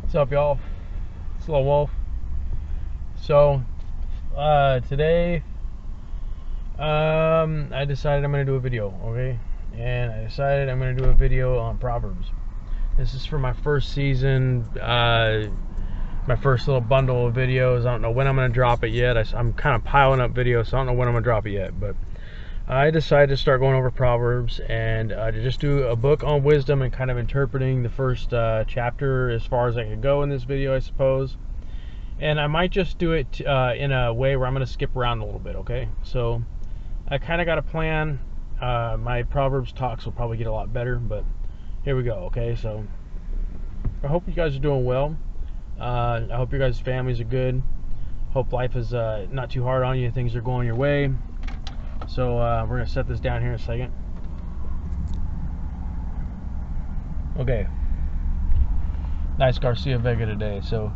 What's up, y'all? Slow Wolf. So, today, I decided I'm going to do a video, okay? And I decided I'm going to do a video on Proverbs. This is for my first season, my first little bundle of videos. I don't know when I'm going to drop it yet. I'm kind of piling up videos, so I don't know when I'm going to drop it yet. But I decided to start going over Proverbs and to just do a book on wisdom and kind of interpreting the first chapter as far as I could go in this video, I suppose. And I might just do it in a way where I'm going to skip around a little bit, okay? So I kind of got a plan. My Proverbs talks will probably get a lot better, but here we go, okay? So I hope you guys are doing well. I hope your guys' families are good. Hope life is not too hard on you. Things are going your way. So we're going to set this down here in a second. Okay. Nice Garcia Vega today. So,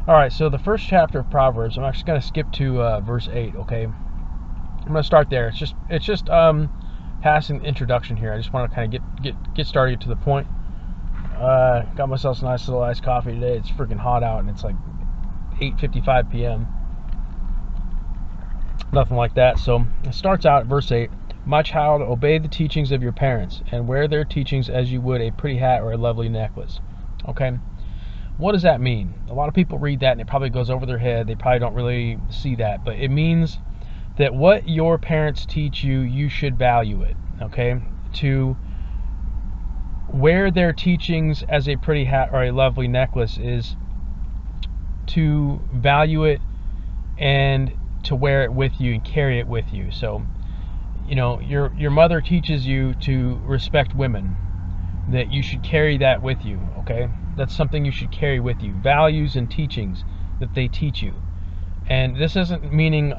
alright, so the first chapter of Proverbs, I'm actually going to skip to verse 8, okay? I'm going to start there. It's just passing the introduction here. I just want to kind of get started to the point. Got myself some nice little iced coffee today. It's freaking hot out, and it's like 8:55 p.m. Nothing like that. So it starts out at verse 8. My child, obey the teachings of your parents, and wear their teachings as you would a pretty hat or a lovely necklace. Okay? What does that mean? A lot of people read that and it probably goes over their head. They probably don't really see that. But it means that what your parents teach you, you should value it. Okay? To wear their teachings as a pretty hat or a lovely necklace is to value it and to wear it with you and carry it with you. So, you know, your mother teaches you to respect women, that you should carry that with you, okay? That's something you should carry with you. Values and teachings that they teach you. And this isn't meaning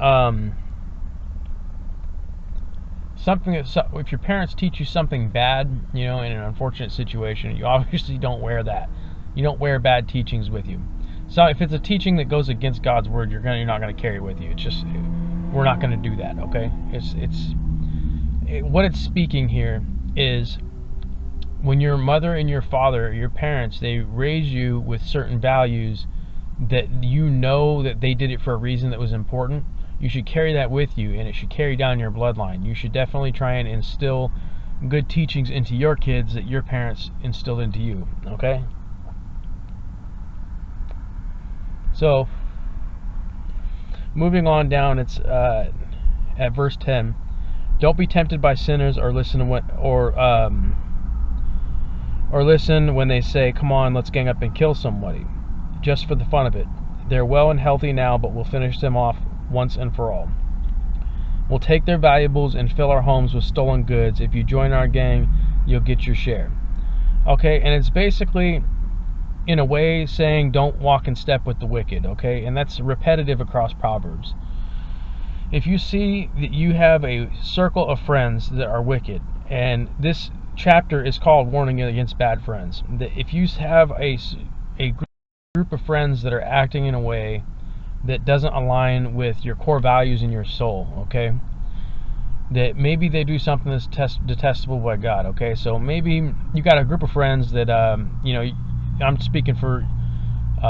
something that, if your parents teach you something bad, you know, in an unfortunate situation, you obviously don't wear that. You don't wear bad teachings with you. So if it's a teaching that goes against God's word, you're not going to carry it with you. It's just, we're not going to do that, okay? What it's speaking here is when your mother and your father, your parents, they raise you with certain values that you know that they did it for a reason that was important. You should carry that with you, and it should carry down your bloodline. You should definitely try and instill good teachings into your kids that your parents instilled into you, okay? So, moving on down, it's at verse 10. Don't be tempted by sinners, or listen when they say, "Come on, let's gang up and kill somebody," just for the fun of it. They're well and healthy now, but we'll finish them off once and for all. We'll take their valuables and fill our homes with stolen goods. If you join our gang, you'll get your share. Okay, and it's basically, in a way, saying don't walk in step with the wicked, okay? And that's repetitive across Proverbs. If you see that you have a circle of friends that are wicked, and this chapter is called Warning Against Bad Friends, that if you have a group of friends that are acting in a way that doesn't align with your core values in your soul, okay? That maybe they do something that's detestable by God, okay? So maybe you got a group of friends that, you know, I'm speaking for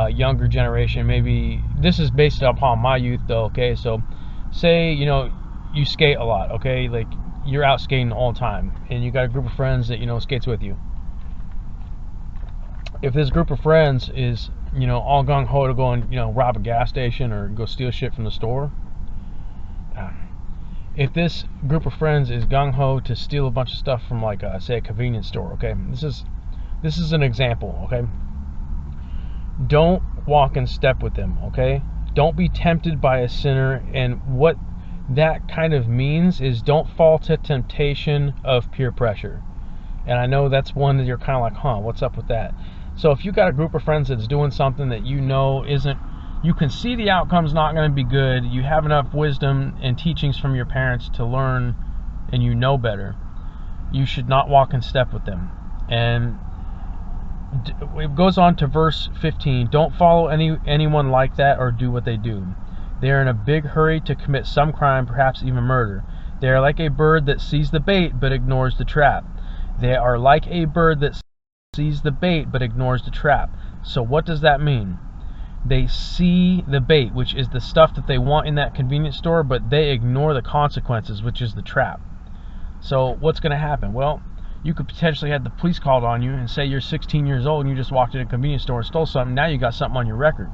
younger generation. Maybe this is based upon my youth, though. Okay, so say you know you skate a lot. Okay, like you're out skating all the time, and you got a group of friends that you know skates with you. If this group of friends is all gung ho to go and rob a gas station or go steal shit from the store, if this group of friends is gung ho to steal a bunch of stuff from like say a convenience store, okay, this is an example, okay? Don't walk in step with them, okay? Don't be tempted by a sinner, and what that kind of means is don't fall to temptation of peer pressure. And I know that's one that you're kind of like, huh, what's up with that? So if you got a group of friends that's doing something that you know isn't, you can see the outcome's not going to be good, you have enough wisdom and teachings from your parents to learn, and you know better, you should not walk in step with them. And it goes on to verse 15. Don't follow anyone like that or do what they do. They are in a big hurry to commit some crime, perhaps even murder. They are like a bird that sees the bait but ignores the trap. They are like a bird that sees the bait but ignores the trap. So what does that mean? They see the bait, which is the stuff that they want in that convenience store, but they ignore the consequences, which is the trap. So what's going to happen? Well, you could potentially have the police called on you and say you're 16 years old and you just walked in a convenience store and stole something. Now you got something on your record,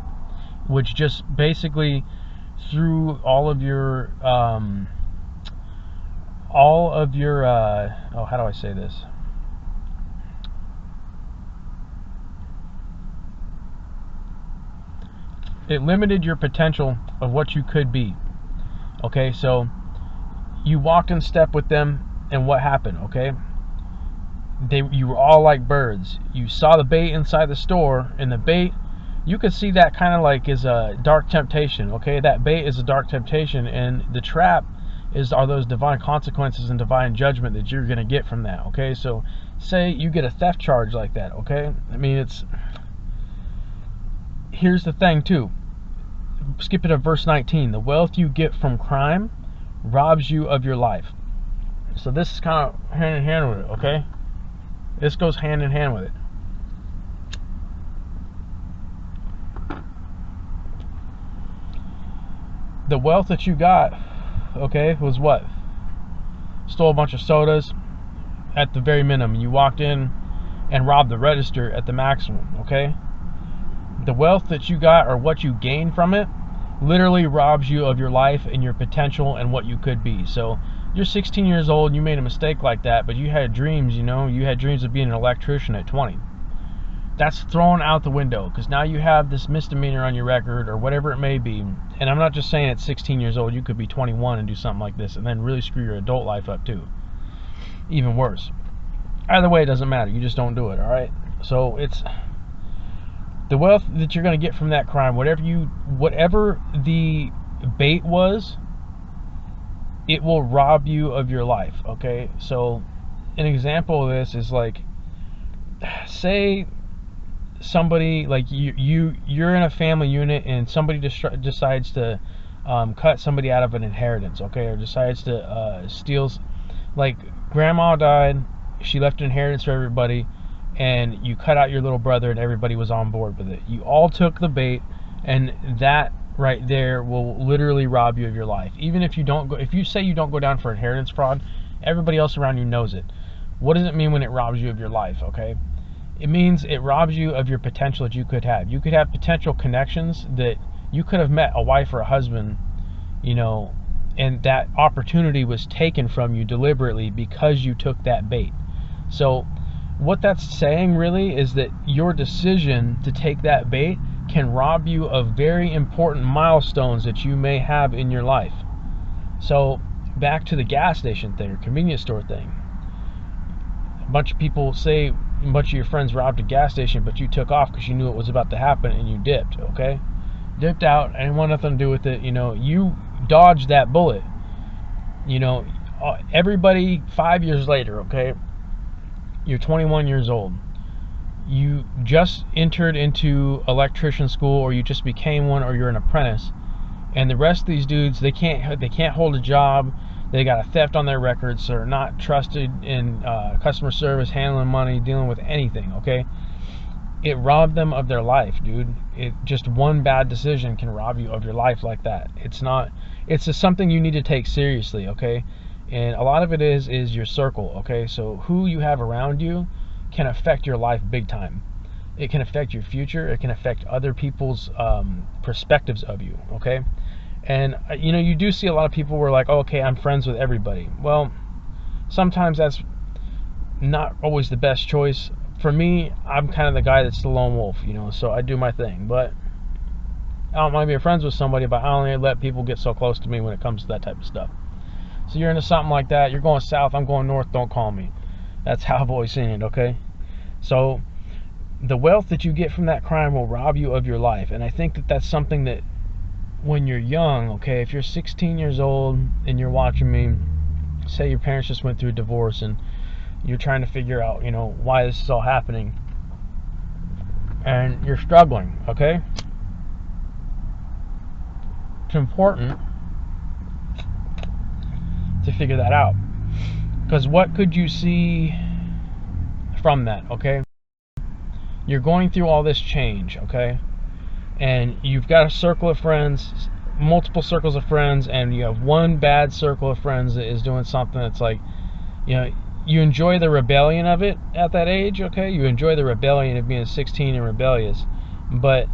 which just basically threw all of your how do I say this? It limited your potential of what you could be. Okay, so you walked in step with them, and what happened? Okay, you were all like birds. You saw the bait inside the store, and the bait, you could see that kind of like is a dark temptation. Okay, that bait is a dark temptation, and the trap are those divine consequences and divine judgment that you're going to get from that. Okay, so say you get a theft charge like that. Okay, I mean, here's the thing too. Skip it to verse 19. The wealth you get from crime robs you of your life. So this is kind of hand in hand with it, okay? This goes hand in hand with it. The wealth that you got, okay, was what? Stole a bunch of sodas at the very minimum. You walked in and robbed the register at the maximum, okay? The wealth that you got, or what you gained from it, literally robs you of your life and your potential and what you could be. So you're 16 years old, you made a mistake like that, but you had dreams, you had dreams of being an electrician at 20. That's thrown out the window, because now you have this misdemeanor on your record or whatever it may be. And I'm not just saying at 16 years old, you could be 21 and do something like this and then really screw your adult life up too. Even worse. Either way, it doesn't matter. You just don't do it, all right? So it's the wealth that you're going to get from that crime, whatever the bait was, it will rob you of your life, okay? So an example of this is like, say somebody, like you're in a family unit and somebody decides to cut somebody out of an inheritance, okay? Or decides to steal, like grandma died, she left an inheritance for everybody, and you cut out your little brother and everybody was on board with it. You all took the bait, and that right there will literally rob you of your life. Even if you say you don't go down for inheritance fraud, everybody else around you knows it. What does it mean when it robs you of your life, okay? It means it robs you of your potential that you could have. You could have potential connections that you could have met a wife or a husband, and that opportunity was taken from you deliberately because you took that bait. So what that's saying really is that your decision to take that bait can rob you of very important milestones that you may have in your life. So back to the gas station thing or convenience store thing. A bunch of people say a bunch of your friends robbed a gas station, but you took off because you knew it was about to happen and you dipped, okay? Dipped out, and want nothing to do with it. You dodged that bullet. Everybody 5 years later, okay? You're 21 years old. You just entered into electrician school, or you just became one, or you're an apprentice. And the rest of these dudes, they can't hold a job. They got a theft on their records. So they're not trusted in customer service, handling money, dealing with anything. Okay, it robbed them of their life, dude. Just one bad decision can rob you of your life like that. It's just something you need to take seriously. Okay. And a lot of it is your circle, okay? So who you have around you can affect your life big time. It can affect your future. It can affect other people's perspectives of you, okay? And, you do see a lot of people who are like, oh, okay, I'm friends with everybody. Well, sometimes that's not always the best choice. For me, I'm kind of the guy that's the lone wolf, so I do my thing. But I don't mind being friends with somebody, but I only let people get so close to me when it comes to that type of stuff. So you're into something like that, you're going south, I'm going north, don't call me. That's how I've always seen it, okay? So the wealth that you get from that crime will rob you of your life. And I think that that's something that when you're young, okay, if you're 16 years old and you're watching me, say your parents just went through a divorce and you're trying to figure out, why this is all happening, and you're struggling, okay? It's important to figure that out, because what could you see from that, okay? you're going through all this change, okay? And you've got a circle of friends, multiple circles of friends, and you have one bad circle of friends that is doing something that's like, you enjoy the rebellion of it at that age, okay? You enjoy the rebellion of being 16 and rebellious, but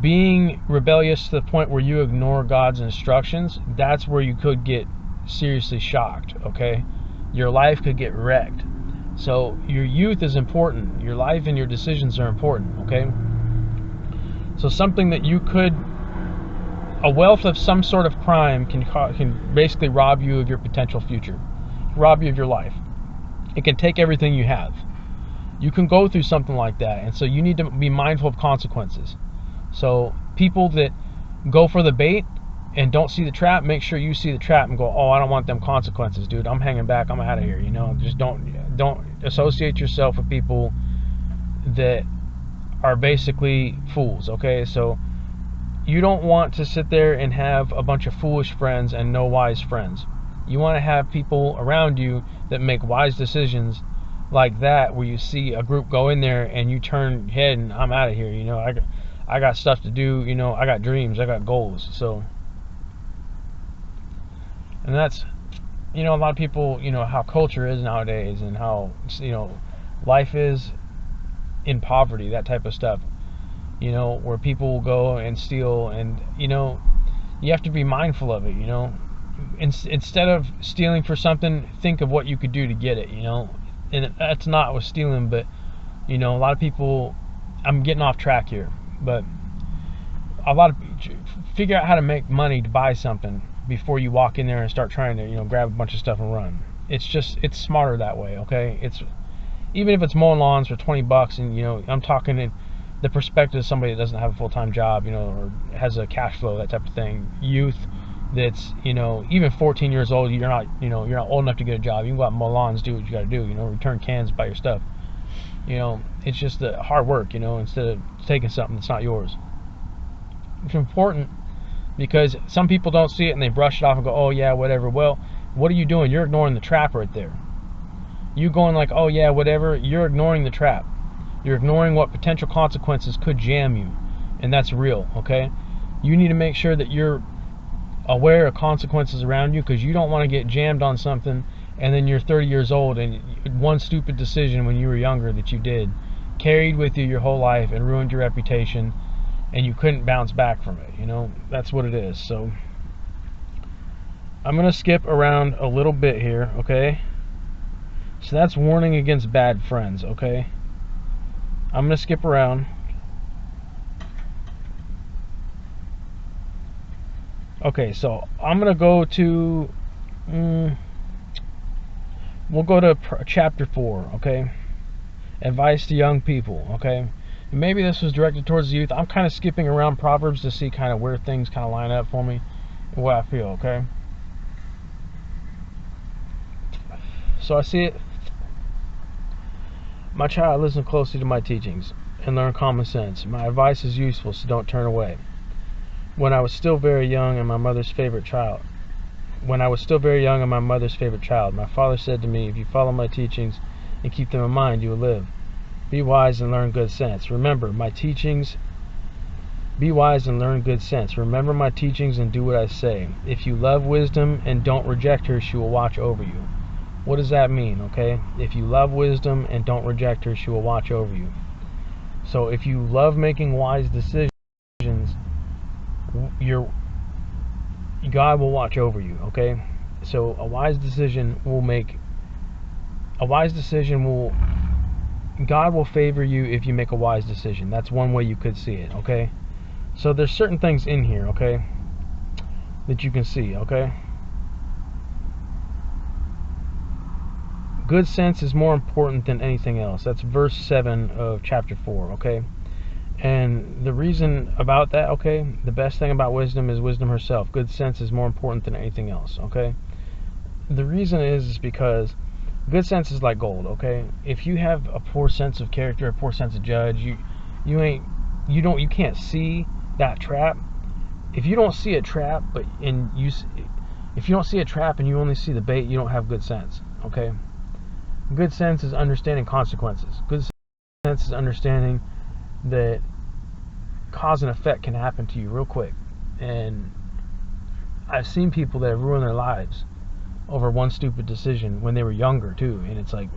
being rebellious to the point where you ignore God's instructions, that's where you could get seriously shocked, okay? Your life could get wrecked. So your youth is important. Your life and your decisions are important, okay? So something that you could, a wealth of some sort of crime can basically rob you of your potential future, rob you of your life. It can take everything you have. You can go through something like that, and so you need to be mindful of consequences. So people that go for the bait and don't see the trap, make sure you see the trap and go, oh, I don't want them consequences, dude. I'm hanging back. I'm out of here. Just don't associate yourself with people that are basically fools, okay? So you don't want to sit there and have a bunch of foolish friends and no wise friends. You want to have people around you that make wise decisions like that, where you see a group go in there and you turn head and I'm out of here. I got stuff to do. I got dreams. I got goals. So, and that's, a lot of people, how culture is nowadays and how, life is in poverty, that type of stuff, where people will go and steal, and, you have to be mindful of it, Instead of stealing for something, think of what you could do to get it, and that's not with stealing, but, a lot of people, I'm getting off track here, but figure out how to make money to buy something before you walk in there and start trying to, grab a bunch of stuff and run. It's smarter that way, okay? Even if it's mowing lawns for $20, and I'm talking in the perspective of somebody that doesn't have a full-time job, or has a cash flow, that type of thing. Youth that's, even 14 years old, you're not old enough to get a job. You can go out and mow lawns, do what you got to do, return cans, buy your stuff. It's just the hard work, instead of taking something that's not yours. It's important because some people don't see it and they brush it off and go, oh yeah, whatever. Well, what are you doing? You're ignoring the trap right there. You going like, oh yeah, whatever. You're ignoring the trap. You're ignoring what potential consequences could jam you, and that's real, okay? You need to make sure that you're aware of consequences around you, because you don't want to get jammed on something and then you're 30 years old and one stupid decision when you were younger that you did carried with you your whole life and ruined your reputation, and you couldn't bounce back from it. That's what it is. So I'm going to skip around a little bit here, okay? So that's warning against bad friends, okay? I'm going to skip around. Okay, so I'm going to go to, we'll go to chapter 4, okay? Advice to young people, okay? And maybe this was directed towards the youth. I'm kind of skipping around Proverbs to see kind of where things kind of line up for me and what I feel, okay? So I see it. My child, listen closely to my teachings and learn common sense. My advice is useful, so don't turn away. When I was still very young and my mother's favorite child, my father said to me, if you follow my teachings and keep them in mind, you will live. Be wise and learn good sense. Remember my teachings. Be wise and learn good sense. Remember my teachings and do what I say. If you love wisdom and don't reject her, she will watch over you. What does that mean, okay? If you love wisdom and don't reject her, she will watch over you. So if you love making wise decisions, God will watch over you, okay? So God will favor you if you make a wise decision. That's one way you could see it, okay? So there's certain things in here, okay, that you can see, okay? Good sense is more important than anything else. That's verse 7 of chapter 4, okay? And the reason about that, okay, the best thing about wisdom is wisdom herself. Good sense is more important than anything else, okay? The reason is because good sense is like gold, okay? If you have a poor sense of character, a poor sense of judge, you can't see that trap. If you don't see a trap, if you don't see a trap and you only see the bait, you don't have good sense, okay? Good sense is understanding consequences. Good sense sense is understanding that cause and effect can happen to you real quick. And I've seen people that have ruined their lives over one stupid decision when they were younger too, and it's like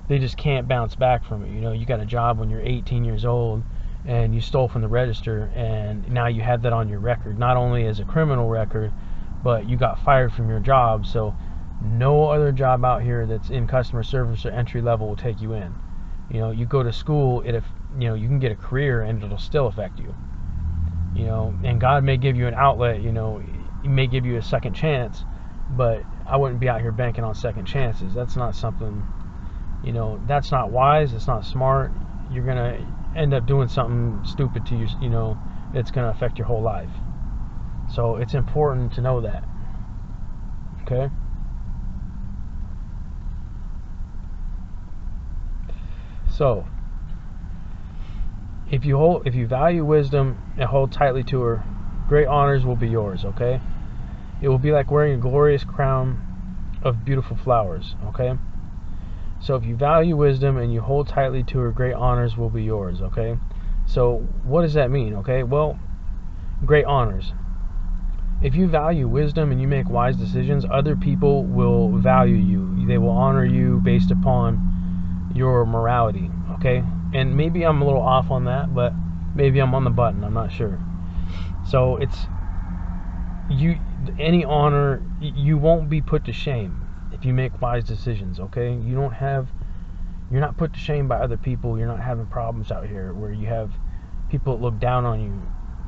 they just can't bounce back from it. You got a job when you're 18 years old and you stole from the register, and now you have that on your record, not only as a criminal record, but you got fired from your job. So no other job out here that's in customer service or entry level will take you in. You go to school, you can get a career and it'll still affect you. And God may give you an outlet, He may give you a second chance, but I wouldn't be out here banking on second chances. That's not something, that's not wise. It's not smart. You're going to end up doing something stupid to you, it's going to affect your whole life. So it's important to know that. Okay? So, if you value wisdom and hold tightly to her, great honors will be yours, okay? It will be like wearing a glorious crown of beautiful flowers, okay? So if you value wisdom and you hold tightly to her, great honors will be yours, okay? So what does that mean, okay? Well, great honors. If you value wisdom and you make wise decisions, other people will value you. They will honor you based upon your morality, okay? And maybe I'm a little off on that, but maybe I'm on the button. I'm not sure. So it's any honor, you won't be put to shame if you make wise decisions, okay? You're not put to shame by other people. You're not having problems out here where you have people that look down on you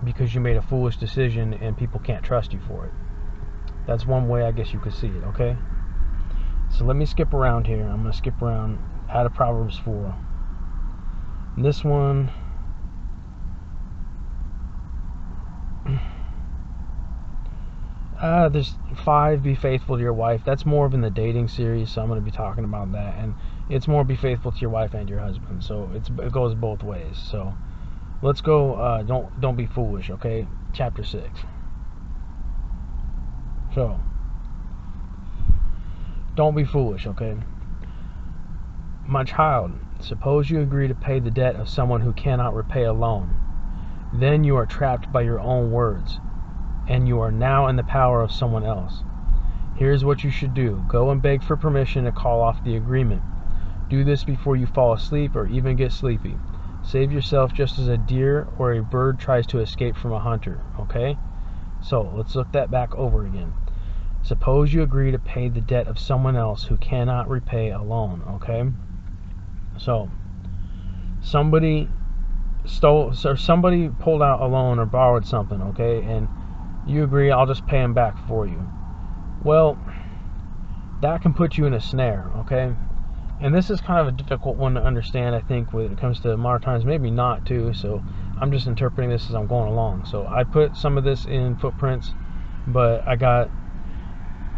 because you made a foolish decision and people can't trust you for it. That's one way I guess you could see it, okay? So let me skip around here. I'm going to skip around out of Proverbs 4. And this one, there's 5, be faithful to your wife. That's more of in the dating series, so I'm going to be talking about that. And it's more be faithful to your wife and your husband. So it goes both ways. So let's go, don't be foolish, okay? Chapter 6. So, don't be foolish, okay? My child, suppose you agree to pay the debt of someone who cannot repay a loan. Then you are trapped by your own words, and you are now in the power of someone else. Here's what you should do. Go and beg for permission to call off the agreement. Do this before you fall asleep or even get sleepy. Save yourself just as a deer or a bird tries to escape from a hunter, okay? So, let's look that back over again. Suppose you agree to pay the debt of someone else who cannot repay a loan, okay? So, somebody pulled out a loan or borrowed something, okay? And you agree, I'll just pay him back for you. Well, that can put you in a snare, okay? And this is kind of a difficult one to understand, I think, when it comes to modern times. Maybe not, too. So I'm just interpreting this as I'm going along. So I put some of this in Footprints, but I got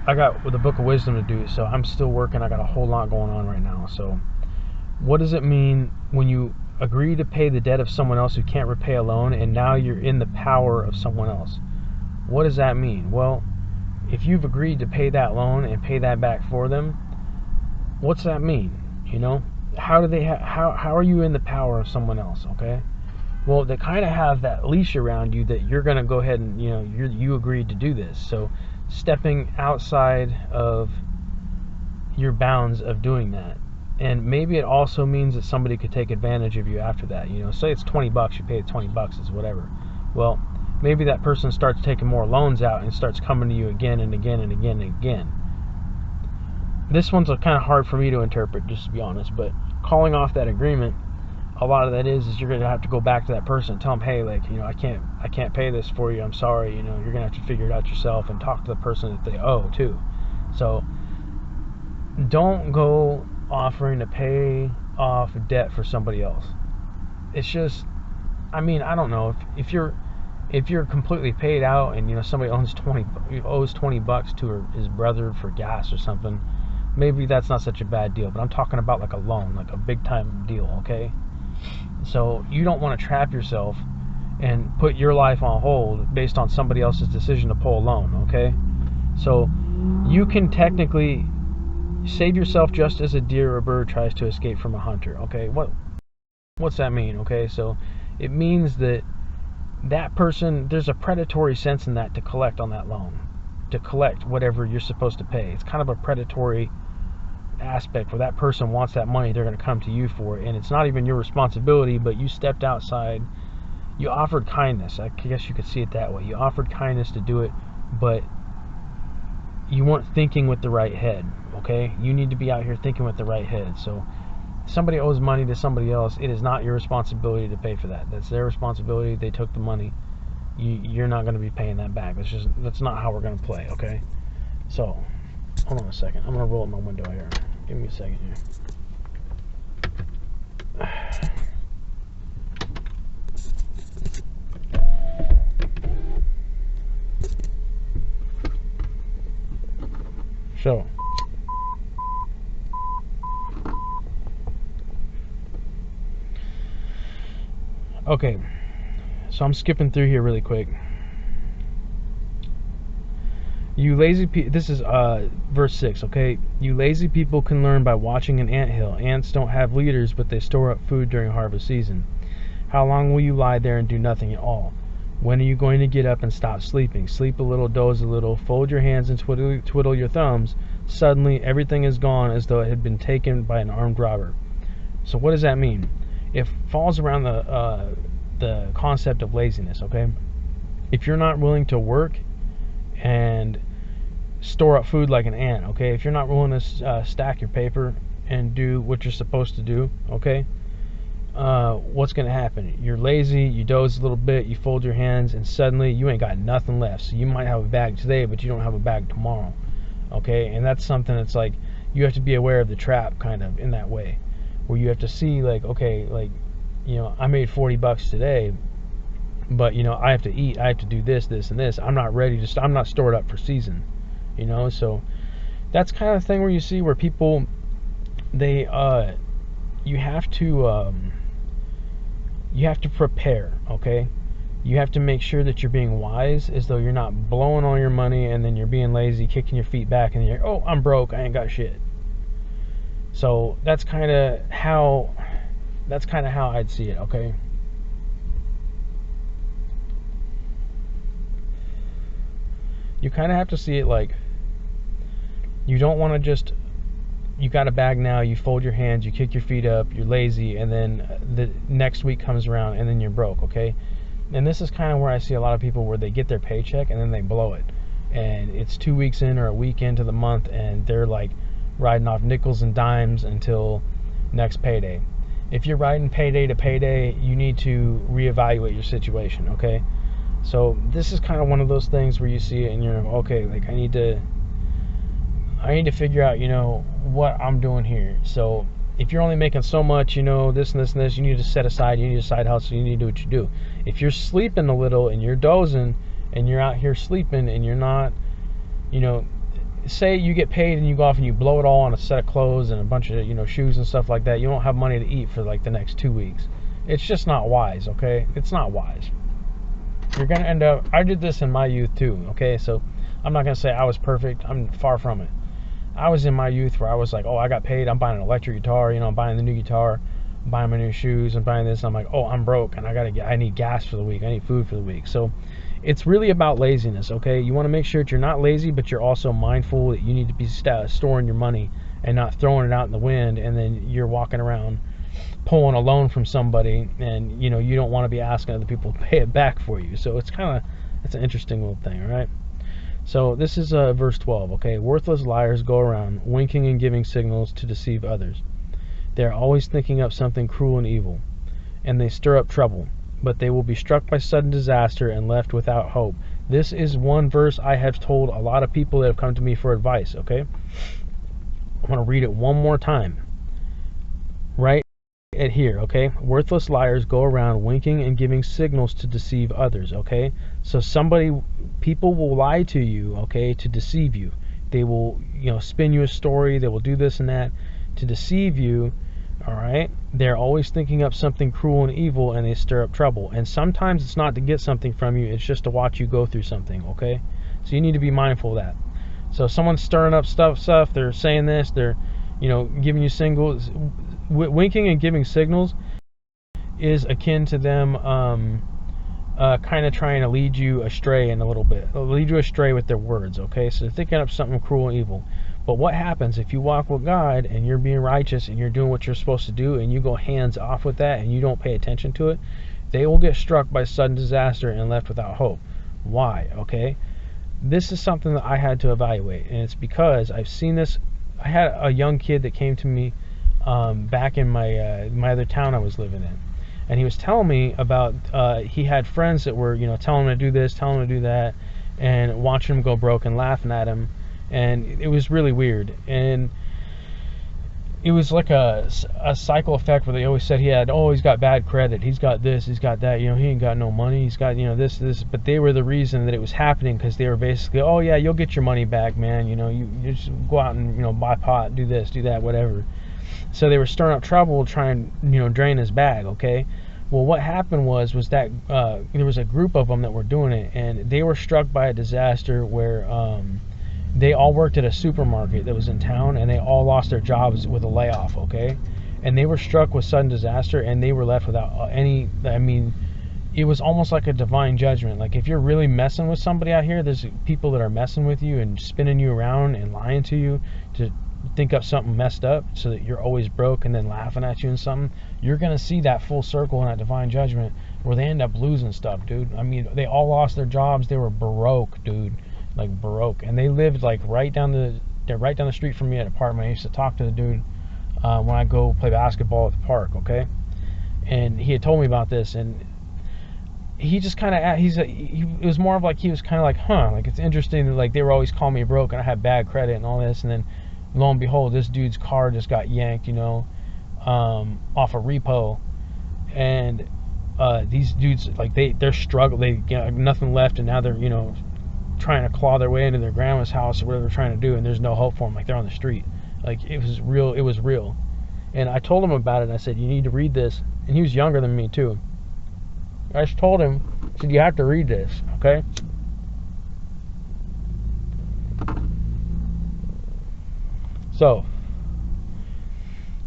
the Book of Wisdom to do. So I'm still working. I got a whole lot going on right now. So what does it mean when you agree to pay the debt of someone else who can't repay a loan, and now you're in the power of someone else? What does that mean? Well, if you've agreed to pay that loan and pay that back for them, what's that mean? How are you in the power of someone else, okay? Well, they kind of have that leash around you that you're going to go ahead and, you agreed to do this. So stepping outside of your bounds of doing that. And maybe it also means that somebody could take advantage of you after that. Say it's $20, you pay $20, it's whatever. Well, maybe that person starts taking more loans out and starts coming to you again and again and again and again. This one's kind of hard for me to interpret, just to be honest, but calling off that agreement, a lot of that is you're going to have to go back to that person and tell them, hey, I can't pay this for you, I'm sorry, you're going to have to figure it out yourself, and talk to the person that they owe too. So don't go offering to pay off debt for somebody else. It's just, I don't know, if you're completely paid out and somebody owes $20 to his brother for gas or something, maybe that's not such a bad deal. But I'm talking about like a loan, like a big time deal, okay? So you don't want to trap yourself and put your life on hold based on somebody else's decision to pull a loan, okay? So you can technically save yourself just as a deer or a bird tries to escape from a hunter, okay? What What's that mean? Okay, so it means that that person, there's a predatory sense in that to collect on that loan, to collect whatever you're supposed to pay. It's kind of a predatory aspect where that person wants that money, they're going to come to you for it, and it's not even your responsibility, but you stepped outside, you offered kindness. I guess you could see it that way. You offered kindness to do it, but you weren't thinking with the right head. Okay, you need to be out here thinking with the right head. So somebody owes money to somebody else, it is not your responsibility to pay for that. That's their responsibility. They took the money. You're not going to be paying that back. That's not how we're going to play. Okay, so hold on a second. I'm going to roll up my window here. Give me a second here. So, okay, so I'm skipping through here really quick. You lazy people, this is verse 6, okay? You lazy people can learn by watching an anthill. Ants don't have leaders, but they store up food during harvest season. How long will you lie there and do nothing at all? When are you going to get up and stop sleeping? Sleep a little, doze a little, fold your hands and twiddle your thumbs. Suddenly, everything is gone as though it had been taken by an armed robber. So what does that mean? It falls around the concept of laziness, okay? If you're not willing to work and store up food like an ant, okay? If you're not willing to stack your paper and do what you're supposed to do, okay? What's going to happen? You're lazy, you doze a little bit, you fold your hands, and suddenly you ain't got nothing left. So you might have a bag today, but you don't have a bag tomorrow, okay? And that's something that's like, you have to be aware of the trap kind of in that way, where you have to see like, okay, like, you know, I made $40 today, but you know, I have to eat, I have to do this, and this. I'm not ready to, I'm not stored up for season, you know? So that's kind of thing where you see where people, they, you have to prepare, okay? You have to make sure that you're being wise, as though you're not blowing all your money and then you're being lazy, kicking your feet back, and you're like, oh, I'm broke, I ain't got shit. So that's kind of how I'd see it, okay? You kind of have to see it like, you don't want to just, you got a bag now, you fold your hands, you kick your feet up, you're lazy, and then the next week comes around and then you're broke, okay? And this is kind of where I see a lot of people where they get their paycheck and then they blow it. And it's 2 weeks in or a week into the month and they're like riding off nickels and dimes until next payday. If you're riding payday to payday, you need to reevaluate your situation, okay? So this is kind of one of those things where you see it and you're okay, like I need to figure out, you know, what I'm doing here. So if you're only making so much, you know, this and this and this, you need to set aside, you need a side hustle, you need to do what you do. If you're sleeping a little and you're dozing and you're out here sleeping and you're not, you know, say you get paid and you go off and you blow it all on a set of clothes and a bunch of, you know, shoes and stuff like that, you don't have money to eat for like the next 2 weeks. It's just not wise, okay? It's not wise. You're going to end up, I did this in my youth too, okay? So I'm not going to say I was perfect. I'm far from it. I was in my youth where I was like, oh, I got paid, I'm buying an electric guitar, you know, I'm buying the new guitar, I'm buying my new shoes, I'm buying this, and I'm like, oh, I'm broke, and I need gas for the week, I need food for the week. So it's really about laziness, okay? You want to make sure that you're not lazy, but you're also mindful that you need to be storing your money and not throwing it out in the wind, and then you're walking around pulling a loan from somebody, and, you know, you don't want to be asking other people to pay it back for you. So it's an interesting little thing, all right? So this is verse 12, okay? Worthless liars go around winking and giving signals to deceive others. They are always thinking up something cruel and evil, and they stir up trouble, but they will be struck by sudden disaster and left without hope. This is one verse I have told a lot of people that have come to me for advice, okay? I want to read it one more time. Right at here, okay? Worthless liars go around winking and giving signals to deceive others, okay? So people will lie to you, okay, to deceive you. They will, you know, spin you a story, they will do this and that to deceive you, all right? They're always thinking up something cruel and evil, and they stir up trouble. And sometimes it's not to get something from you, it's just to watch you go through something, okay? So you need to be mindful of that. So if someone's stirring up stuff, they're saying this, they're, you know, giving you signals, winking and giving signals, is akin to them kind of trying to lead you astray in a little bit, lead you astray with their words, okay? So they're thinking up something cruel and evil. But what happens if you walk with God and you're being righteous and you're doing what you're supposed to do and you go hands off with that and you don't pay attention to it? They will get struck by sudden disaster and left without hope. Why? Okay? This is something that I had to evaluate, and it's because I've seen this. I had a young kid that came to me back in my other town I was living in, and he was telling me about he had friends that were telling him to do this, telling him to do that, and watching him go broke and laughing at him, and it was really weird. And it was like a cycle effect where they always said he's got bad credit, he's got this, he's got that, he ain't got no money, he's got this, but they were the reason that it was happening, because they were basically, oh yeah, you'll get your money back, man, you just go out and buy pot, do this, do that, whatever. So they were stirring up trouble, trying drain his bag, okay? Well, what happened was that there was a group of them that were doing it, and they were struck by a disaster where they all worked at a supermarket that was in town, and they all lost their jobs with a layoff, okay? And they were struck with sudden disaster, and they were left without it was almost like a divine judgment. Like, if you're really messing with somebody out here, there's people that are messing with you and spinning you around and lying to you to think up something messed up so that you're always broke and then laughing at you and something. You're going to see that full circle in that divine judgment where they end up losing stuff, dude. They all lost their jobs. They were broke, dude. Like broke, and they lived like right down the street from me at an apartment. I used to talk to the dude when I go play basketball at the park, okay? And he had told me about this, and he just kind of it was more of like he was kind of like, like it's interesting that like they were always calling me broke and I had bad credit and all this, and then lo and behold, this dude's car just got yanked, off a repo, and these dudes like they're struggling, they got nothing left, and now they're trying to claw their way into their grandma's house or whatever they're trying to do, and there's no hope for them. Like, they're on the street. Like, it was real. And I told him about it, and I said, you need to read this. And he was younger than me too. I just told him, I said, you have to read this, okay? So,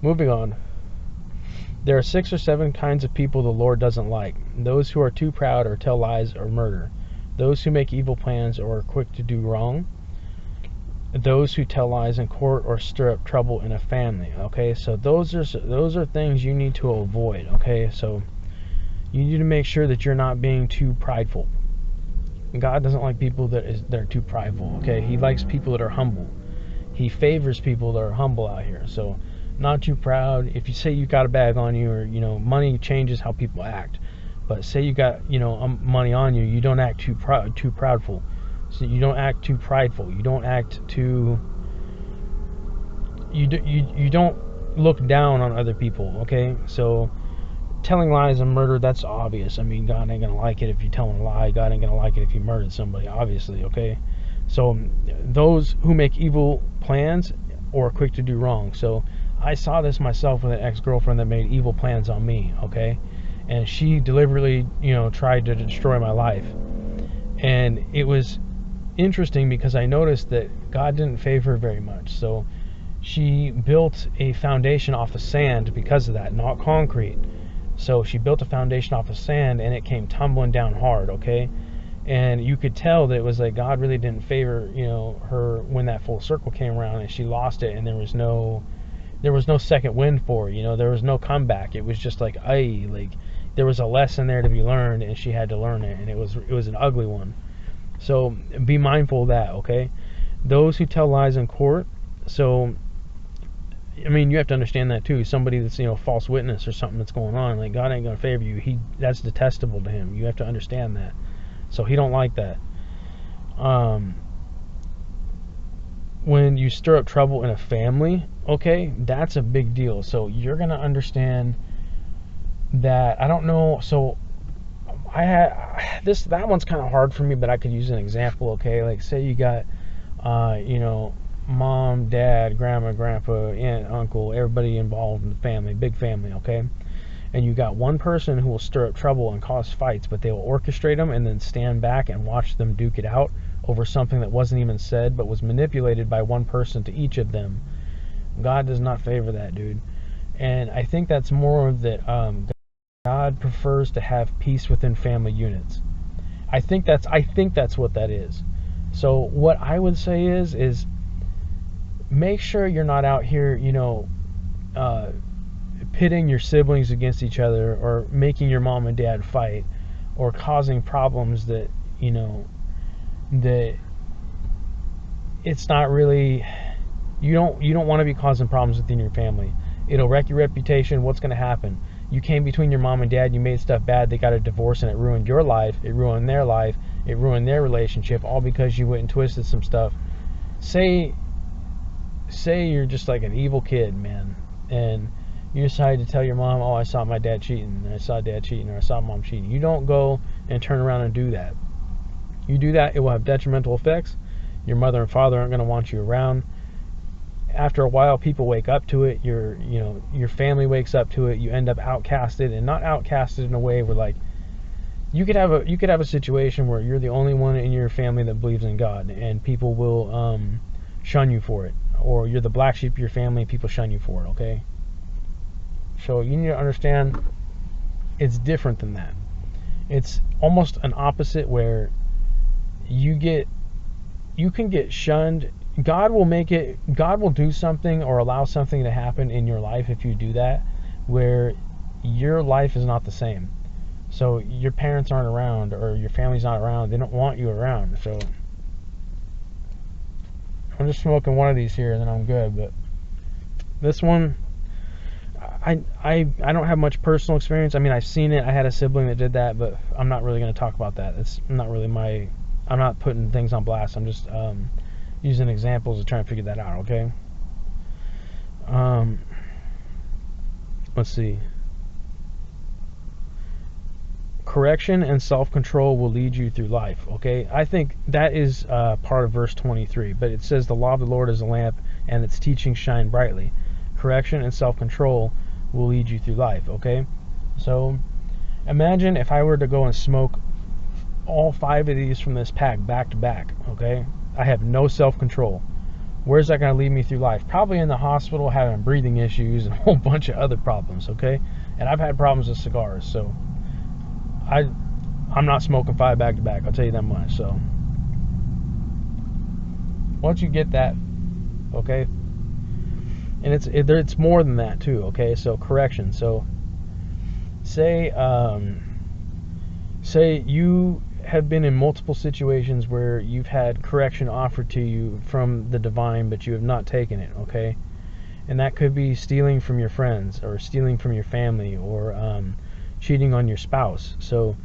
moving on. There are 6 or 7 kinds of people the Lord doesn't like: those who are too proud or tell lies or murder, those who make evil plans or are quick to do wrong, those who tell lies in court or stir up trouble in a family. Okay, so those are things you need to avoid. Okay, so you need to make sure that you're not being too prideful. God doesn't like people that are too prideful. Okay, He likes people that are humble. He favors people that are humble out here. So, not too proud. If you say you got a bag on you, or money changes how people act. But say you got money on you, you don't act too proudful. So you don't act too prideful. You don't act too. You don't look down on other people. Okay, so telling lies and murder, that's obvious. God ain't gonna like it if you tell a lie. God ain't gonna like it if you murdered somebody. Obviously, okay. So those who make evil plans or are quick to do wrong. So I saw this myself with an ex-girlfriend that made evil plans on me. Okay. And she deliberately, tried to destroy my life. And it was interesting because I noticed that God didn't favor her very much. So she built a foundation off of sand because of that, not concrete. So she built a foundation off of sand, and it came tumbling down hard, okay? And you could tell that it was like God really didn't favor, her when that full circle came around, and she lost it, and there was no second wind for her, there was no comeback. It was just like, there was a lesson there to be learned, and she had to learn it, and it was an ugly one. So be mindful of that, okay? Those who tell lies in court. So you have to understand that too. Somebody that's false witness or something that's going on, like, God ain't gonna favor you. That's detestable to Him. You have to understand that. So He don't like that. When you stir up trouble in a family, okay, that's a big deal. So you're gonna understand that. I don't know. So I had that one's kind of hard for me, but I could use an example. Okay, like say you got mom, dad, grandma, grandpa, aunt, uncle, everybody involved in the family, big family, okay? And you got one person who will stir up trouble and cause fights, but they will orchestrate them and then stand back and watch them duke it out over something that wasn't even said but was manipulated by one person to each of them. God does not favor that, dude. And I think that's more of that God prefers to have peace within family units. I think that's what that is. So what I would say is make sure you're not out here, pitting your siblings against each other, or making your mom and dad fight, or causing problems that that it's not really. You don't want to be causing problems within your family. It'll wreck your reputation. What's going to happen? You came between your mom and dad, you made stuff bad, they got a divorce, and it ruined your life, it ruined their life, it ruined their relationship, all because you went and twisted some stuff. Say you're just like an evil kid, man, and you decide to tell your mom, oh, I saw my dad cheating, and I saw dad cheating, or I saw mom cheating. You don't go and turn around and do that. You do that, it will have detrimental effects. Your mother and father aren't going to want you around. After a while, people wake up to it. Your family wakes up to it. You end up outcasted, and not outcasted in a way where, like, you could have a situation where you're the only one in your family that believes in God, and people will shun you for it, or you're the black sheep of your family, and people shun you for it. Okay, so you need to understand it's different than that. It's almost an opposite, where you can get shunned. God will do something or allow something to happen in your life if you do that, where your life is not the same. So your parents aren't around, or your family's not around. They don't want you around. So I'm just smoking one of these here, and then I'm good. But this one, I don't have much personal experience. I mean, I've seen it. I had a sibling that did that, but I'm not really going to talk about that. It's not really I'm not putting things on blast. I'm just using examples to try and figure that out, okay? Let's see. Correction and self-control will lead you through life, okay? I think that is part of verse 23, but it says the law of the Lord is a lamp, and its teachings shine brightly. Correction and self-control will lead you through life, okay? So imagine if I were to go and smoke all 5 of these from this pack back to back, okay? I have no self-control. Where's that going to lead me through life? Probably in the hospital, having breathing issues and a whole bunch of other problems, okay? And I've had problems with cigars, so I'm not smoking 5 back to back, I'll tell you that much. So once you get that, okay? And it's more than that too, okay? So correction. So say you have been in multiple situations where you've had correction offered to you from the divine, but you have not taken it, okay? And that could be stealing from your friends, or stealing from your family, or cheating on your spouse. So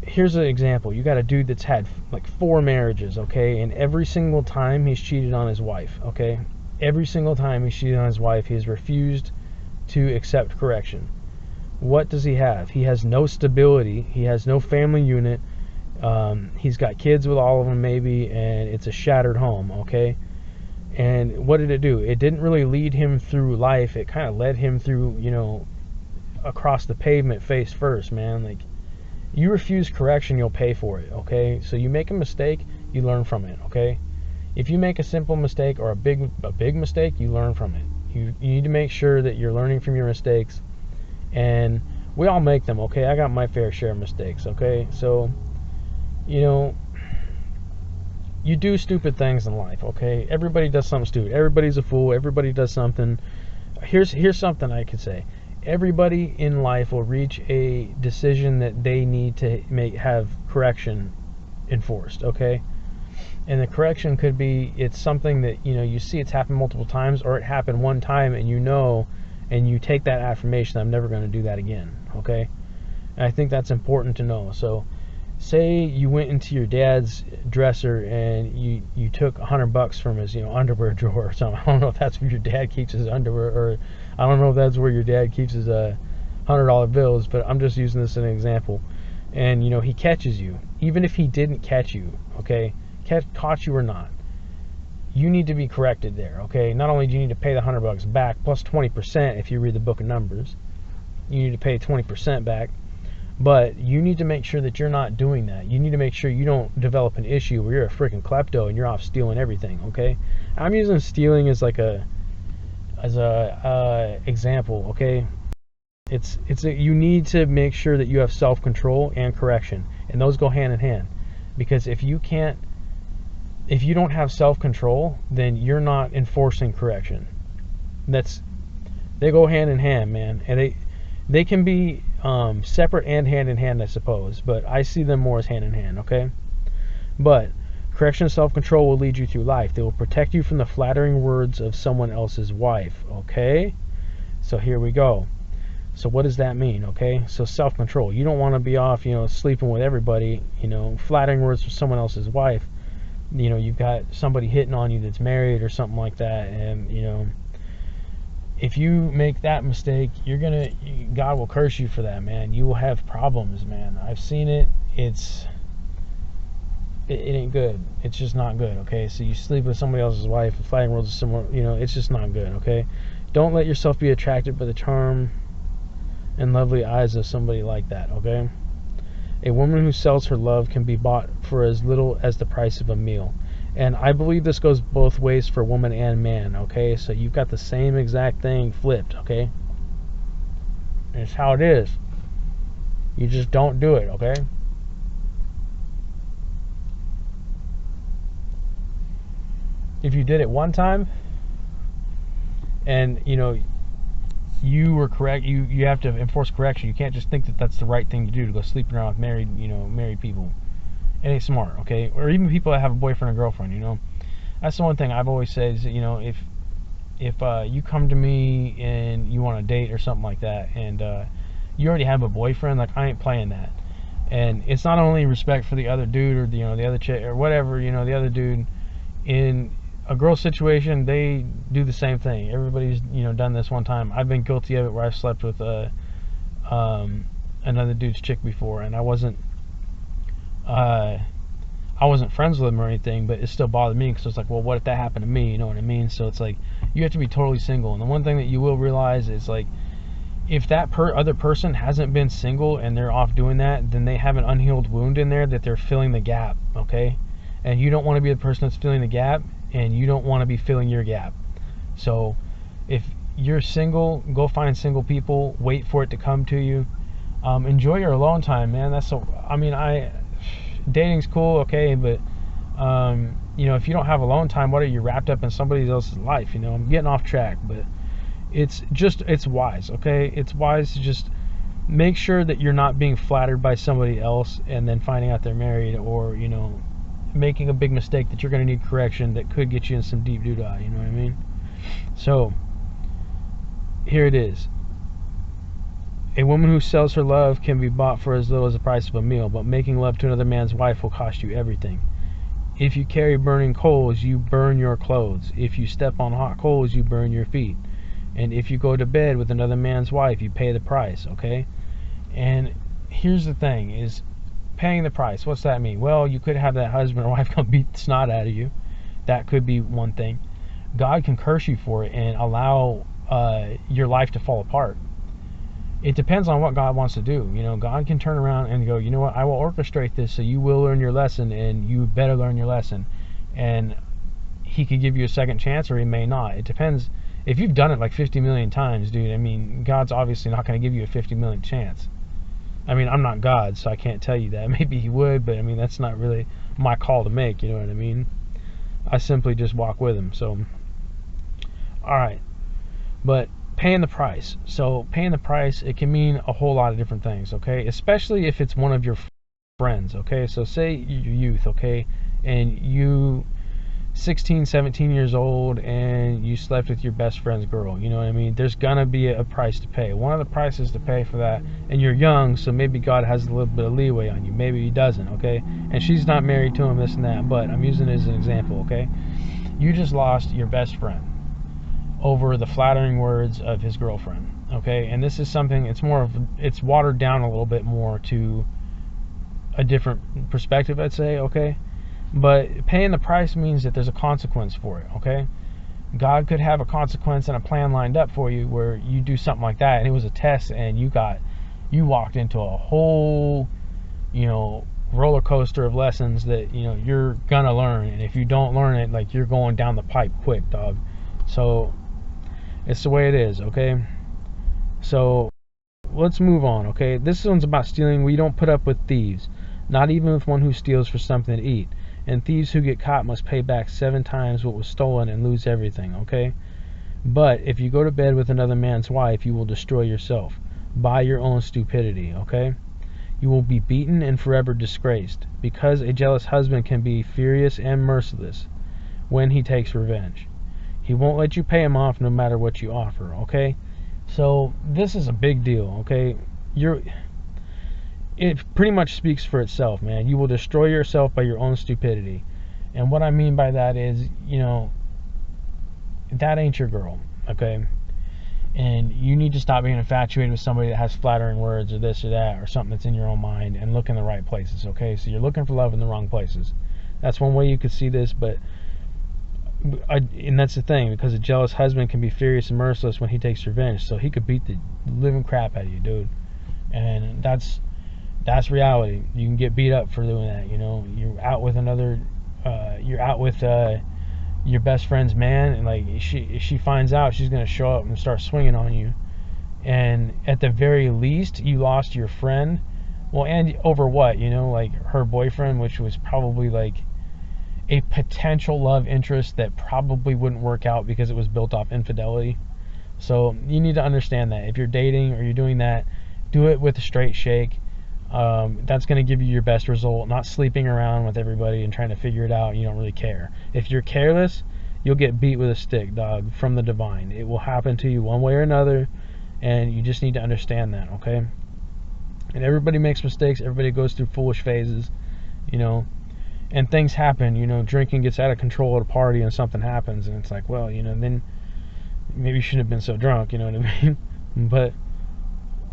here's an example. You got a dude that's had like 4 marriages, okay? And every single time he's cheated on his wife, okay? Every single time he's cheated on his wife, he has refused to accept correction. What does he have? He has no stability. He has no family unit. He's got kids with all of them maybe, and it's a shattered home, okay? And what did it do? It didn't really lead him through life. It kind of led him through, across the pavement face first, man. Like, you refuse correction, you'll pay for it, okay? So you make a mistake, you learn from it, okay? If you make a simple mistake or a big mistake, you learn from it. You need to make sure that you're learning from your mistakes. And we all make them, okay? I got my fair share of mistakes, okay? So, you do stupid things in life, okay? Everybody does something stupid. Everybody's a fool. Everybody does something. Here's something I could say. Everybody in life will reach a decision that they need to have correction enforced, okay? And the correction could be, it's something that, you see it's happened multiple times, or it happened one time and and you take that affirmation, I'm never going to do that again, okay? And I think that's important to know. So say you went into your dad's dresser and you took $100 from his underwear drawer or something. I don't know if that's where your dad keeps his underwear, or I don't know if that's where your dad keeps his $100 bills, but I'm just using this as an example. And he catches you. Even if he didn't catch you, okay, caught you or not, you need to be corrected there, okay? Not only do you need to pay the $100 back plus 20%, if you read the book of Numbers, you need to pay 20% back. But you need to make sure that you're not doing that. You need to make sure you don't develop an issue where you're a freaking klepto and you're off stealing everything, okay? I'm using stealing as like a example, okay? You need to make sure that you have self-control and correction, and those go hand in hand. Because if you don't have self-control, then you're not enforcing correction. They go hand in hand, man, and they can be separate and hand in hand, I suppose, but I see them more as hand in hand, okay? But correction and self-control will lead you through life. They will protect you from the flattering words of someone else's wife, okay? So here we go. So what does that mean, okay? So self-control. You don't want to be off, sleeping with everybody, flattering words from someone else's wife. You've got somebody hitting on you that's married or something like that, and, if you make that mistake, God will curse you for that, man. You will have problems, man. I've seen it. It ain't good. It's just not good, okay? So you sleep with somebody else's wife, flattering words of someone, it's just not good, okay? Don't let yourself be attracted by the charm and lovely eyes of somebody like that, okay? A woman who sells her love can be bought for as little as the price of a meal. And I believe this goes both ways for woman and man, okay? So you've got the same exact thing flipped, okay? It's how it is. You just don't do it, okay? If you did it one time and, you were correct, you have to enforce correction. You can't just think that that's the right thing to do, to go sleeping around with married people. It ain't smart, okay? Or even people that have a boyfriend or girlfriend, That's the one thing I've always said is, if you come to me and you want a date or something like that, and you already have a boyfriend, like, I ain't playing that. And it's not only respect for the other dude or the other chick or whatever, the other dude. In a girl situation, they do the same thing. Everybody's done this one time. I've been guilty of it, where I've slept with another dude's chick before, and I wasn't friends with him or anything, but it still bothered me, because it's like, well, what if that happened to me? You know what I mean? So it's like, you have to be totally single. And the one thing that you will realize is, like, if that other person hasn't been single and they're off doing that, then they have an unhealed wound in there that they're filling the gap, okay? And you don't want to be the person that's filling the gap, and you don't want to be filling your gap. So if you're single, go find single people, wait for it to come to you. Enjoy your alone time, man. Dating's cool, okay, but if you don't have alone time, what are you, wrapped up in somebody else's life? I'm getting off track, but it's wise, okay? It's wise to just make sure that you're not being flattered by somebody else and then finding out they're married, or making a big mistake that you're going to need correction that could get you in some deep doo-dah, you know what I mean? So here it is. A woman who sells her love can be bought for as little as the price of a meal, but making love to another man's wife will cost you everything. If you carry burning coals, you burn your clothes. If you step on hot coals, you burn your feet. And if you go to bed with another man's wife, you pay the price, okay? And here's the thing, is paying the price. What's that mean? Well, you could have that husband or wife come beat the snot out of you. That could be one thing. God can curse you for it and allow your life to fall apart. It depends on what God wants to do. God can turn around and go, you know what, I will orchestrate this so you will learn your lesson, and you better learn your lesson. And he could give you a second chance, or he may not. It depends. If you've done it like 50 million times, dude, God's obviously not going to give you a 50 million chance. I'm not God, so I can't tell you that. Maybe he would, but that's not really my call to make, you know what I mean? I simply just walk with him. So, alright. But paying the price. So paying the price, it can mean a whole lot of different things, okay? Especially if it's one of your friends, okay? So say you're youth, okay? And you 16, 17 years old, and you slept with your best friend's girl, you know what I mean? There's gonna be a price to pay. One of the prices to pay for that, and you're young, so maybe God has a little bit of leeway on you. Maybe he doesn't, okay? And she's not married to him, this and that, but I'm using it as an example, okay? You just lost your best friend over the flattering words of his girlfriend, okay? And this is something, it's watered down a little bit more to a different perspective, I'd say, okay? But paying the price means that there's a consequence for it, okay? God could have a consequence and a plan lined up for you where you do something like that, and it was a test, and you walked into a whole, roller coaster of lessons that, you're gonna learn. And if you don't learn it, like, you're going down the pipe quick, dog. So it's the way it is, okay? So let's move on, okay? This one's about stealing. We don't put up with thieves, not even with one who steals for something to eat. And thieves who get caught must pay back 7 times what was stolen and lose everything, okay? But if you go to bed with another man's wife, you will destroy yourself by your own stupidity, okay? You will be beaten and forever disgraced, because a jealous husband can be furious and merciless when he takes revenge. He won't let you pay him off no matter what you offer, okay? So this is a big deal, okay? It pretty much speaks for itself, man. You will destroy yourself by your own stupidity. And what I mean by that is, that ain't your girl, okay? And you need to stop being infatuated with somebody that has flattering words or this or that or something that's in your own mind, and look in the right places, okay? So you're looking for love in the wrong places. That's one way you could see this, and that's the thing, because a jealous husband can be furious and merciless when he takes revenge. So he could beat the living crap out of you, dude. And that's reality. You can get beat up for doing that. You're out with your best friend's man, and like if she finds out, she's gonna show up and start swinging on you. And at the very least, you lost your friend. Well, and over what? Like her boyfriend, which was probably like a potential love interest that probably wouldn't work out because it was built off infidelity. So you need to understand that if you're dating or you're doing that, do it with a straight shake. That's going to give you your best result, not sleeping around with everybody and trying to figure it out and you don't really care. If you're careless, you'll get beat with a stick, dog, from the divine. It will happen to you one way or another, and you just need to understand that, okay? And everybody makes mistakes. Everybody goes through foolish phases, and things happen. Drinking gets out of control at a party and something happens, and it's like, well, then maybe you shouldn't have been so drunk, you know what I mean? But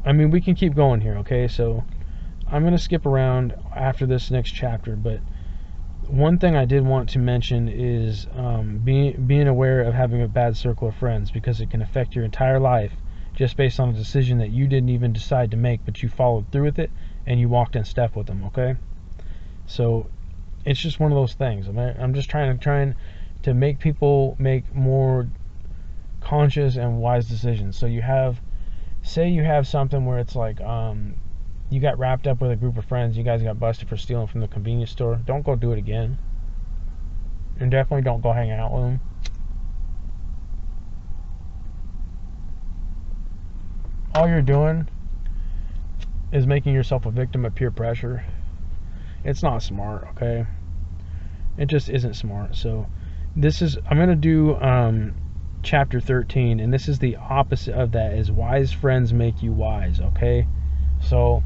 we can keep going here, okay? So I'm going to skip around after this next chapter, but one thing I did want to mention is being aware of having a bad circle of friends, because it can affect your entire life just based on a decision that you didn't even decide to make, but you followed through with it and you walked in step with them, okay? So it's just one of those things. I'm just trying to make people make more conscious and wise decisions. So say you have something where it's like you got wrapped up with a group of friends, you guys got busted for stealing from the convenience store. Don't go do it again. And definitely don't go hang out with them. All you're doing is making yourself a victim of peer pressure. It's not smart, okay? It just isn't smart. So I'm going to do chapter 13, and this is the opposite of that, is wise friends make you wise, okay? So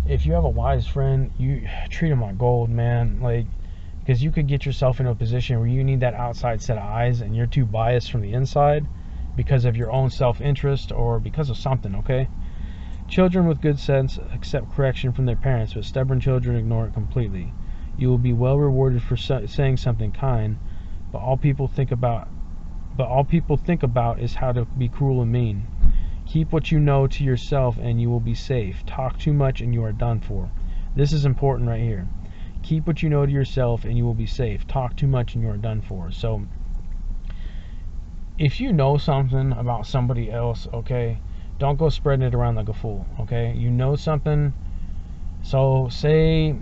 if you have a wise friend, you treat them like gold, man. Like, because you could get yourself into a position where you need that outside set of eyes and you're too biased from the inside because of your own self-interest or because of something, okay? Children with good sense accept correction from their parents, but stubborn children ignore it completely. You will be well rewarded for saying something kind, but all people think about is how to be cruel and mean. Keep what you know to yourself and you will be safe. Talk too much and you are done for. This is important right here. Keep what you know to yourself and you will be safe. Talk too much and you are done for. So if you know something about somebody else, okay, don't go spreading it around like a fool, okay? You know something. So say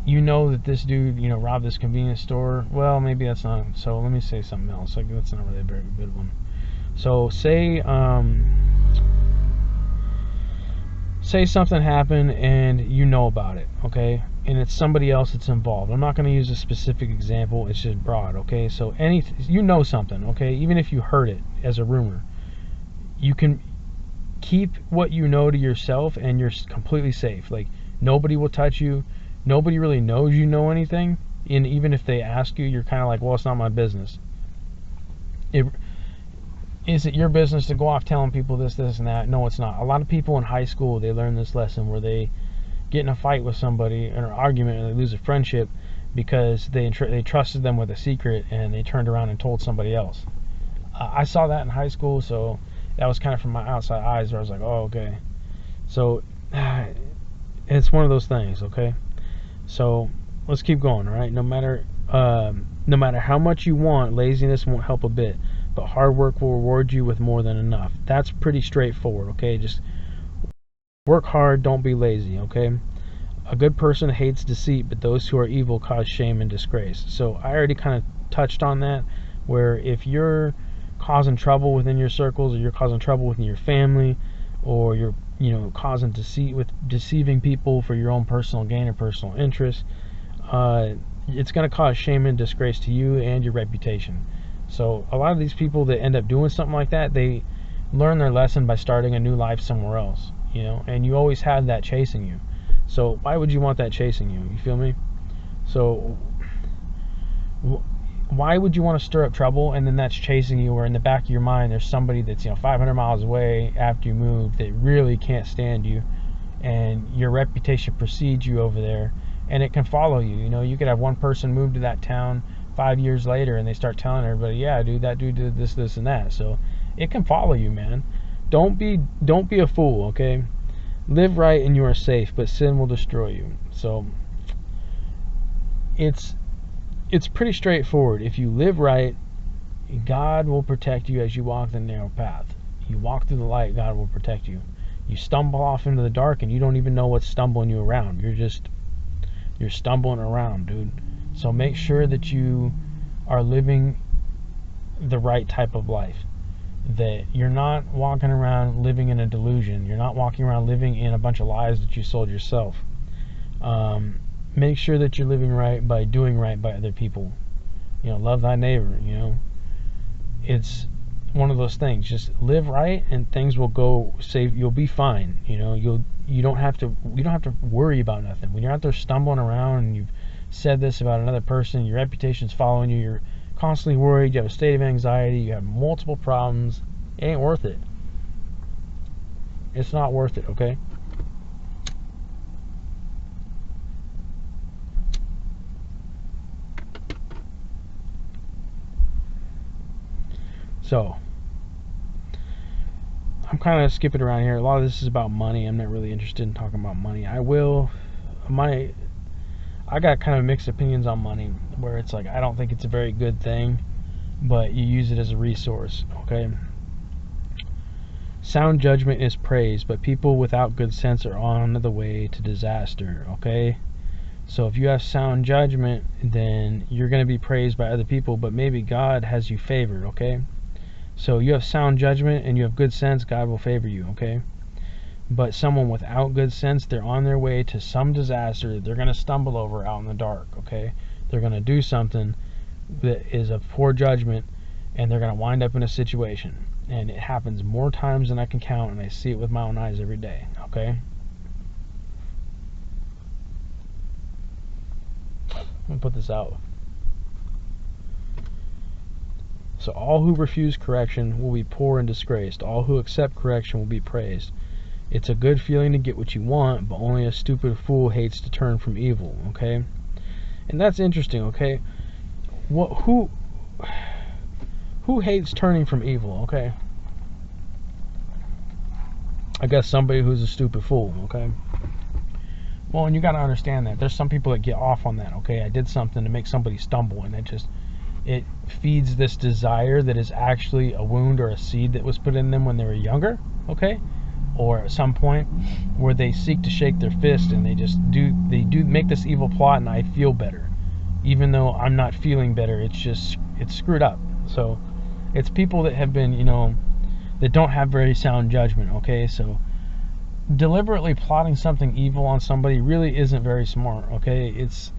you know that this dude, robbed this convenience store. Well, maybe that's not. So let me say something else. Like, that's not really a very good one. So say something happened and you know about it, okay? And it's somebody else that's involved. I'm not going to use a specific example. It's just broad, okay? So you know something, okay? Even if you heard it as a rumor, you can keep what you know to yourself and you're completely safe. Like, nobody will touch you. Nobody really knows you know anything. And even if they ask you, you're kind of like, well, it's not my business. Is it your business to go off telling people this, and that? No, it's not. A lot of people in high school, they learn this lesson where they get in a fight with somebody, in an argument, and they lose a friendship because they trusted them with a secret and they turned around and told somebody else. I saw that in high school, so that was kind of from my outside eyes where I was like, oh, okay. So it's one of those things, okay? So let's keep going, all right? No matter how much you want, laziness won't help a bit, but hard work will reward you with more than enough. That's pretty straightforward, okay? Just Work hard, don't be lazy, okay? A good person hates deceit, but those who are evil cause shame and disgrace. So I already kind of touched on that, where if you're causing trouble within your circles, or you're causing trouble within your family, or you're causing deceit with deceiving people for your own personal gain or personal interest, it's going to cause shame and disgrace to you and your reputation. So a lot of these people that end up doing something like that, they learn their lesson by starting a new life somewhere else, and you always have that chasing you. So why would you want that chasing you? You feel me? So why would you want to stir up trouble and then that's chasing you, or in the back of your mind there's somebody that's 500 miles away after you move that really can't stand you, and your reputation precedes you over there, and it can follow you. You could have one person move to that town 5 years later and they start telling everybody, yeah dude, that dude did this and that. So it can follow you, man. Don't be a fool, okay? Live right and you are safe, but sin will destroy you. So it's pretty straightforward. If you live right, God will protect you as you walk the narrow path. You walk through the light, God will protect you. You stumble off into the dark and you don't even know what's stumbling you around. You're stumbling around, dude. So make sure that you are living the right type of life. That you're not walking around living in a delusion. You're not walking around living in a bunch of lies that you sold yourself. Make sure that you're living right by doing right by other people. Love thy neighbor. It's one of those things. Just live right and things will go safe. You'll be fine. You don't have to worry about nothing. When you're out there stumbling around and you've said this about another person, your reputation's following you, you're constantly worried, you have a state of anxiety, you have multiple problems, it ain't worth it. It's not worth it, okay? So I'm kind of skipping around here. A lot of this is about money. I'm not really interested in talking about money. I got kind of mixed opinions on money, where it's like I don't think it's a very good thing, but you use it as a resource, okay? Sound judgment is praised, but people without good sense are on the way to disaster, okay? So if you have sound judgment, then you're going to be praised by other people, but maybe God has you favored, okay? So you have sound judgment and you have good sense, God will favor you, okay? But someone without good sense, they're on their way to some disaster they're going to stumble over out in the dark, okay? They're going to do something that is a poor judgment, and they're going to wind up in a situation. And it happens more times than I can count, and I see it with my own eyes every day, okay? I'm going to put this out. So all who refuse correction will be poor and disgraced. All who accept correction will be praised. It's a good feeling to get what you want, but only a stupid fool hates to turn from evil, okay? And that's interesting, okay? Who hates turning from evil, okay? I guess somebody who's a stupid fool, okay? Well, and you got to understand that there's some people that get off on that, okay? I did something to make somebody stumble, and it feeds this desire that is actually a wound or a seed that was put in them when they were younger, okay? Or at some point where they seek to shake their fist and they do make this evil plot, and I feel better. Even though I'm not feeling better, it's screwed up. So it's people that have been, that don't have very sound judgment, okay? So deliberately plotting something evil on somebody really isn't very smart, okay? It's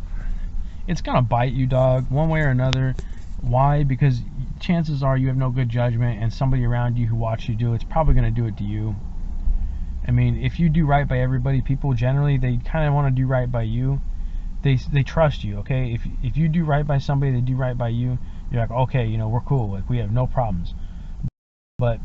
gonna bite you, dog, one way or another. Why? Because chances are you have no good judgment, and somebody around you who watched you do it's probably gonna do it to you. I mean, if you do right by everybody, people generally, they kind of want to do right by you. They trust you, okay? If you do right by somebody, they do right by you, you're like, okay, we're cool, like we have no problems. But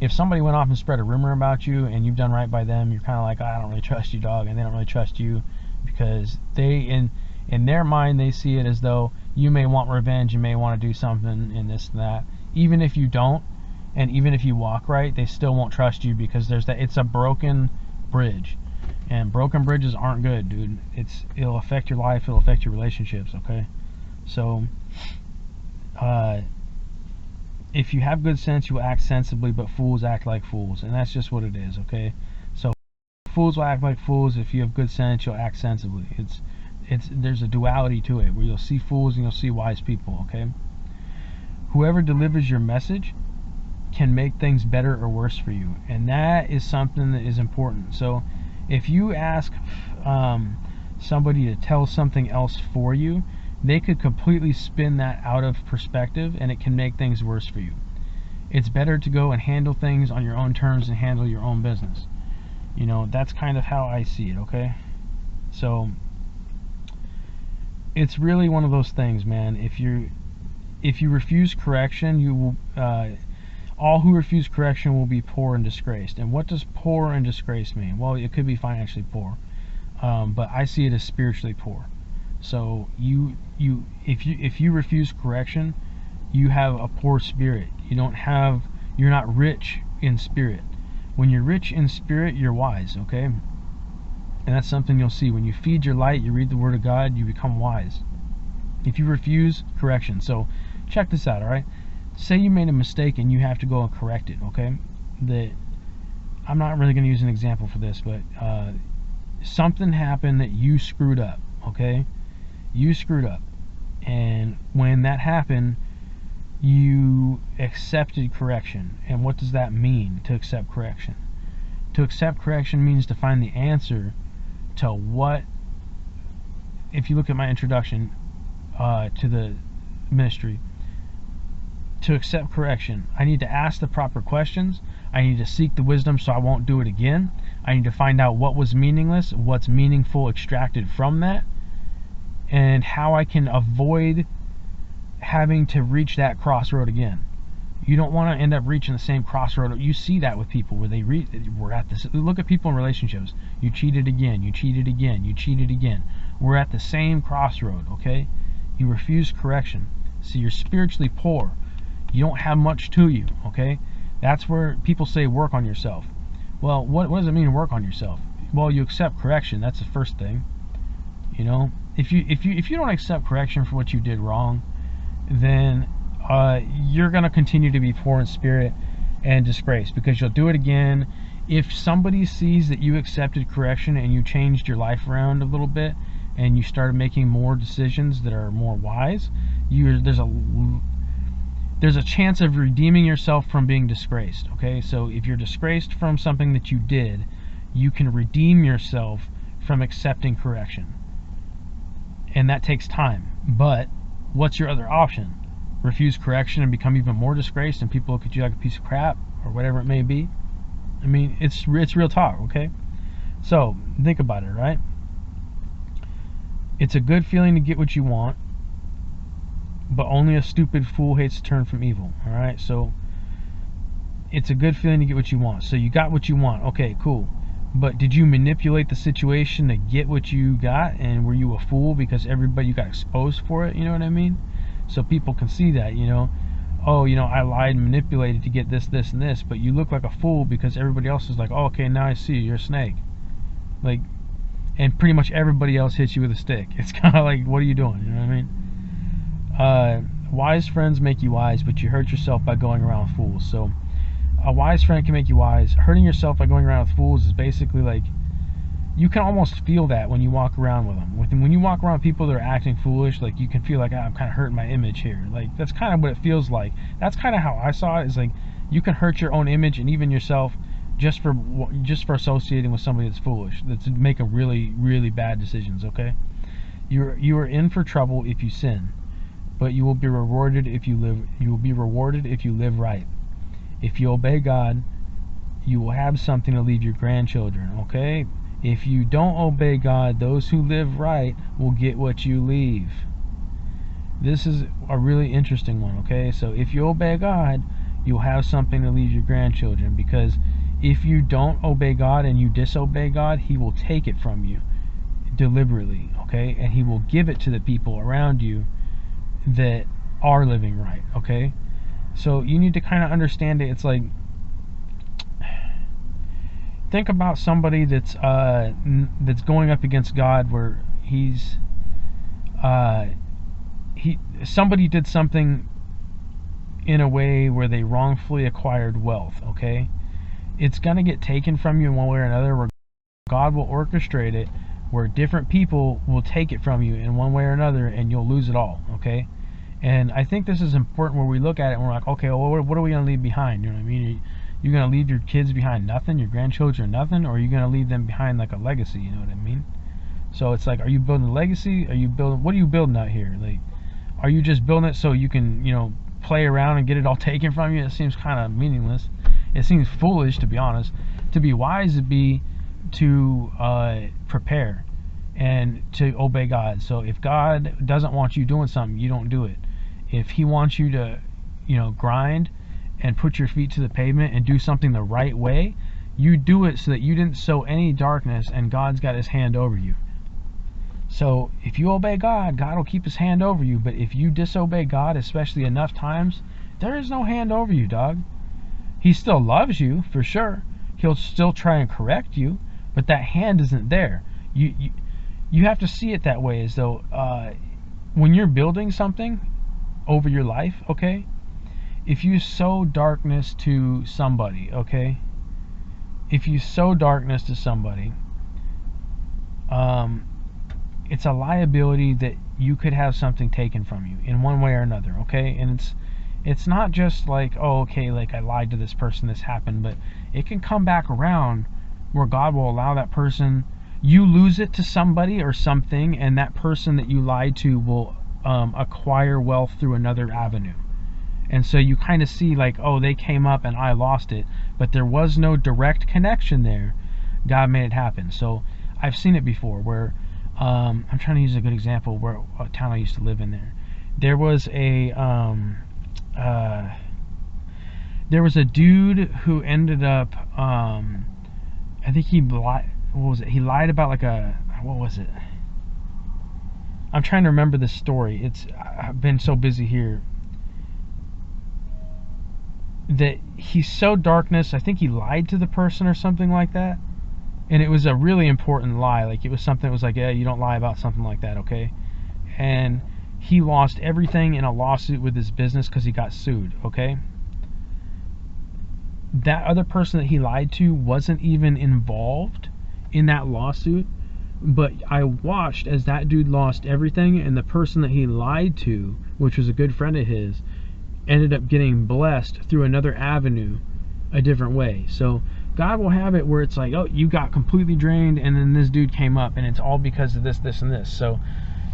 if somebody went off and spread a rumor about you and you've done right by them, you're kind of like, I don't really trust you, dog, and they don't really trust you, because in their mind, they see it as though you may want revenge, you may want to do something and this and that. Even if you don't, and even if you walk right, they still won't trust you, because it's a broken bridge. And broken bridges aren't good, dude. It'll affect your life, it'll affect your relationships, okay? So, if you have good sense, you will act sensibly, but fools act like fools. And that's just what it is, okay? So fools will act like fools. If you have good sense, you'll act sensibly. There's a duality to it where you'll see fools and you'll see wise people, okay? Whoever delivers your message can make things better or worse for you, and that is something that is important. So if you ask somebody to tell something else for you, they could completely spin that out of perspective, and it can make things worse for you. It's better to go and handle things on your own terms and handle your own business. That's kind of how I see it, okay? So it's really one of those things, man. If you refuse correction, you will all who refuse correction will be poor and disgraced. And what does poor and disgraced mean? Well, it could be financially poor, but I see it as spiritually poor. So if you refuse correction, you have a poor spirit. You're not rich in spirit. When you're rich in spirit, you're wise, okay? And that's something you'll see. When you feed your light, you read the Word of God, you become wise. If you refuse correction. So check this out, all right? Say you made a mistake and you have to go and correct it, okay? I'm not really going to use an example for this, but something happened that you screwed up, okay? You screwed up. And when that happened, you accepted correction. And what does that mean, to accept correction? To accept correction means to find the answer to what, if you look at my introduction to the ministry, to accept correction, I need to ask the proper questions. I need to seek the wisdom so I won't do it again. I need to find out what was meaningless, what's meaningful extracted from that, and how I can avoid having to reach that crossroad again. You don't want to end up reaching the same crossroad. You see that with people where we're at this. Look at people in relationships. You cheated again, you cheated again, you cheated again. We're at the same crossroad, okay? You refuse correction. So you're spiritually poor. You don't have much to you, okay? That's where people say work on yourself. Well, what does it mean to work on yourself? Well, you accept correction. That's the first thing. If you don't accept correction for what you did wrong, then you're going to continue to be poor in spirit and disgraced, because you'll do it again. If somebody sees that you accepted correction and you changed your life around a little bit and you started making more decisions that are more wise, there's a chance of redeeming yourself from being disgraced, okay? So if you're disgraced from something that you did, you can redeem yourself from accepting correction. And that takes time. But what's your other option? Refuse correction and become even more disgraced, and people look at you like a piece of crap, or whatever it may be. I mean, it's real talk, okay? So think about it, right? It's a good feeling to get what you want, but only a stupid fool hates to turn from evil, all right? So it's a good feeling to get what you want. So you got what you want. Okay, cool. But did you manipulate the situation to get what you got? And were you a fool because you got exposed for it? You know what I mean? So people can see that, oh, I lied and manipulated to get this, this, and this, but you look like a fool because everybody else is like, oh, okay, now I see you, you're a snake. Like, and pretty much everybody else hits you with a stick. It's kind of like, what are you doing? You know what I mean? Wise friends make you wise, but you hurt yourself by going around with fools. So a wise friend can make you wise. Hurting yourself by going around with fools is basically like, you can almost feel that when you walk around with them. When you walk around people that are acting foolish, like, you can feel like, I'm kind of hurting my image here. Like, that's kind of what it feels like. That's kind of how I saw it. Is like, you can hurt your own image and even yourself just for associating with somebody that's foolish, that's making really, really bad decisions. Okay, you are in for trouble if you sin, but you will be rewarded if you live. You will be rewarded if you live right. If you obey God, you will have something to leave your grandchildren. Okay. If you don't obey God, those who live right will get what you leave. This is a really interesting one, okay? So if you obey God, you'll have something to leave your grandchildren, because if you don't obey God and you disobey God, He will take it from you deliberately, okay? And He will give it to the people around you that are living right, okay? So you need to kind of understand it. It's like, think about somebody that's going up against God, where somebody did something in a way where they wrongfully acquired wealth, okay? It's gonna get taken from you in one way or another. God will orchestrate it where different people will take it from you in one way or another, and you'll lose it all, okay? And I think this is important where we look at it and we're like, okay, well, what are we going to leave behind? You know what I mean? You're going to leave your kids behind nothing, your grandchildren nothing, or are you going to leave them behind like a legacy? You know what I mean? So it's like, are you building a legacy? What are you building out here? Like, are you just building it so you can, play around and get it all taken from you? It seems kind of meaningless. It seems foolish, to be honest. To be wise would be to prepare and to obey God. So if God doesn't want you doing something, you don't do it. If He wants you to, grind and put your feet to the pavement and do something the right way, you do it so that you didn't sow any darkness, and God's got His hand over you. So if you obey God, God will keep His hand over you. But if you disobey God, especially enough times, there is no hand over you, dog. He still loves you, for sure. He'll still try and correct you, but that hand isn't there. You have to see it that way, as though when you're building something over your life, okay, if you sow darkness to somebody, okay, if you sow darkness to somebody, it's a liability that you could have something taken from you in one way or another, okay? And it's not just like, oh, okay, like I lied to this person, this happened, but it can come back around where God will allow that person, you lose it to somebody or something, and that person that you lied to will acquire wealth through another avenue. And so you kind of see like, oh, they came up and I lost it, but there was no direct connection there. God made it happen. So I've seen it before where I'm trying to use a good example where a town I used to live in there was a dude who ended up I think he lied. What was it? He lied about like what was it? I'm trying to remember the story. I've been so busy here that he sowed darkness. I think he lied to the person or something like that. And it was a really important lie. Like it was something that was like, yeah, you don't lie about something like that, okay? And he lost everything in a lawsuit with his business because he got sued, okay? That other person that he lied to wasn't even involved in that lawsuit, but I watched as that dude lost everything, and the person that he lied to, which was a good friend of his, ended up getting blessed through another avenue, a different way. So God will have it where it's like, oh, you got completely drained, and then this dude came up, and it's all because of this, this, and this. So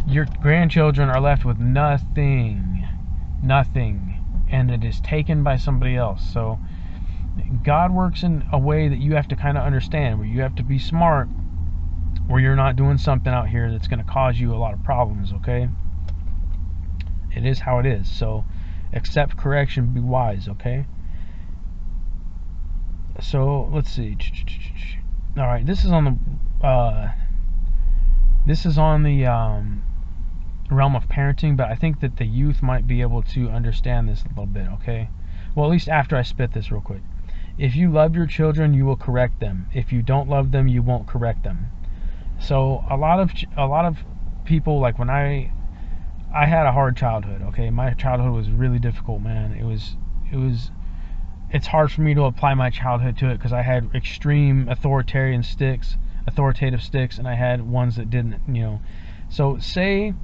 your grandchildren are left with nothing, and it is taken by somebody else. So God works in a way that you have to kind of understand, where you have to be smart, where you're not doing something out here that's going to cause you a lot of problems, okay? It is how it is. So accept correction, be wise, okay? So let's see. All right, this is on the realm of parenting, but I think that the youth might be able to understand this a little bit, okay? Well, at least after I spit this real quick. If you love your children, you will correct them. If you don't love them, you won't correct them. So a lot of people, like when I had a hard childhood, okay? My childhood was really difficult, man. It's hard for me to apply my childhood to it because I had extreme authoritative sticks, and I had ones that didn't, So say,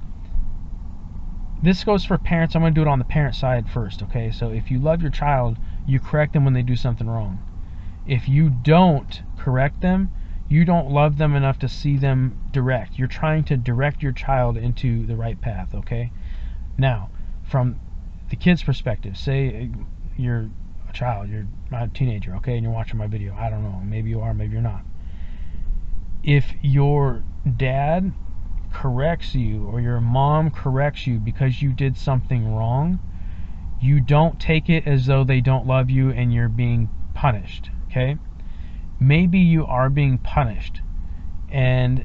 this goes for parents. I'm going to do it on the parent side first, okay? So if you love your child, you correct them when they do something wrong. If you don't correct them, you don't love them enough to see them direct. You're trying to direct your child into the right path, okay? Now, from the kid's perspective, say you're a child, you're a teenager, okay, and you're watching my video. I don't know, maybe you are, maybe you're not. If your dad corrects you or your mom corrects you because you did something wrong, you don't take it as though they don't love you and you're being punished, okay? Maybe you are being punished, and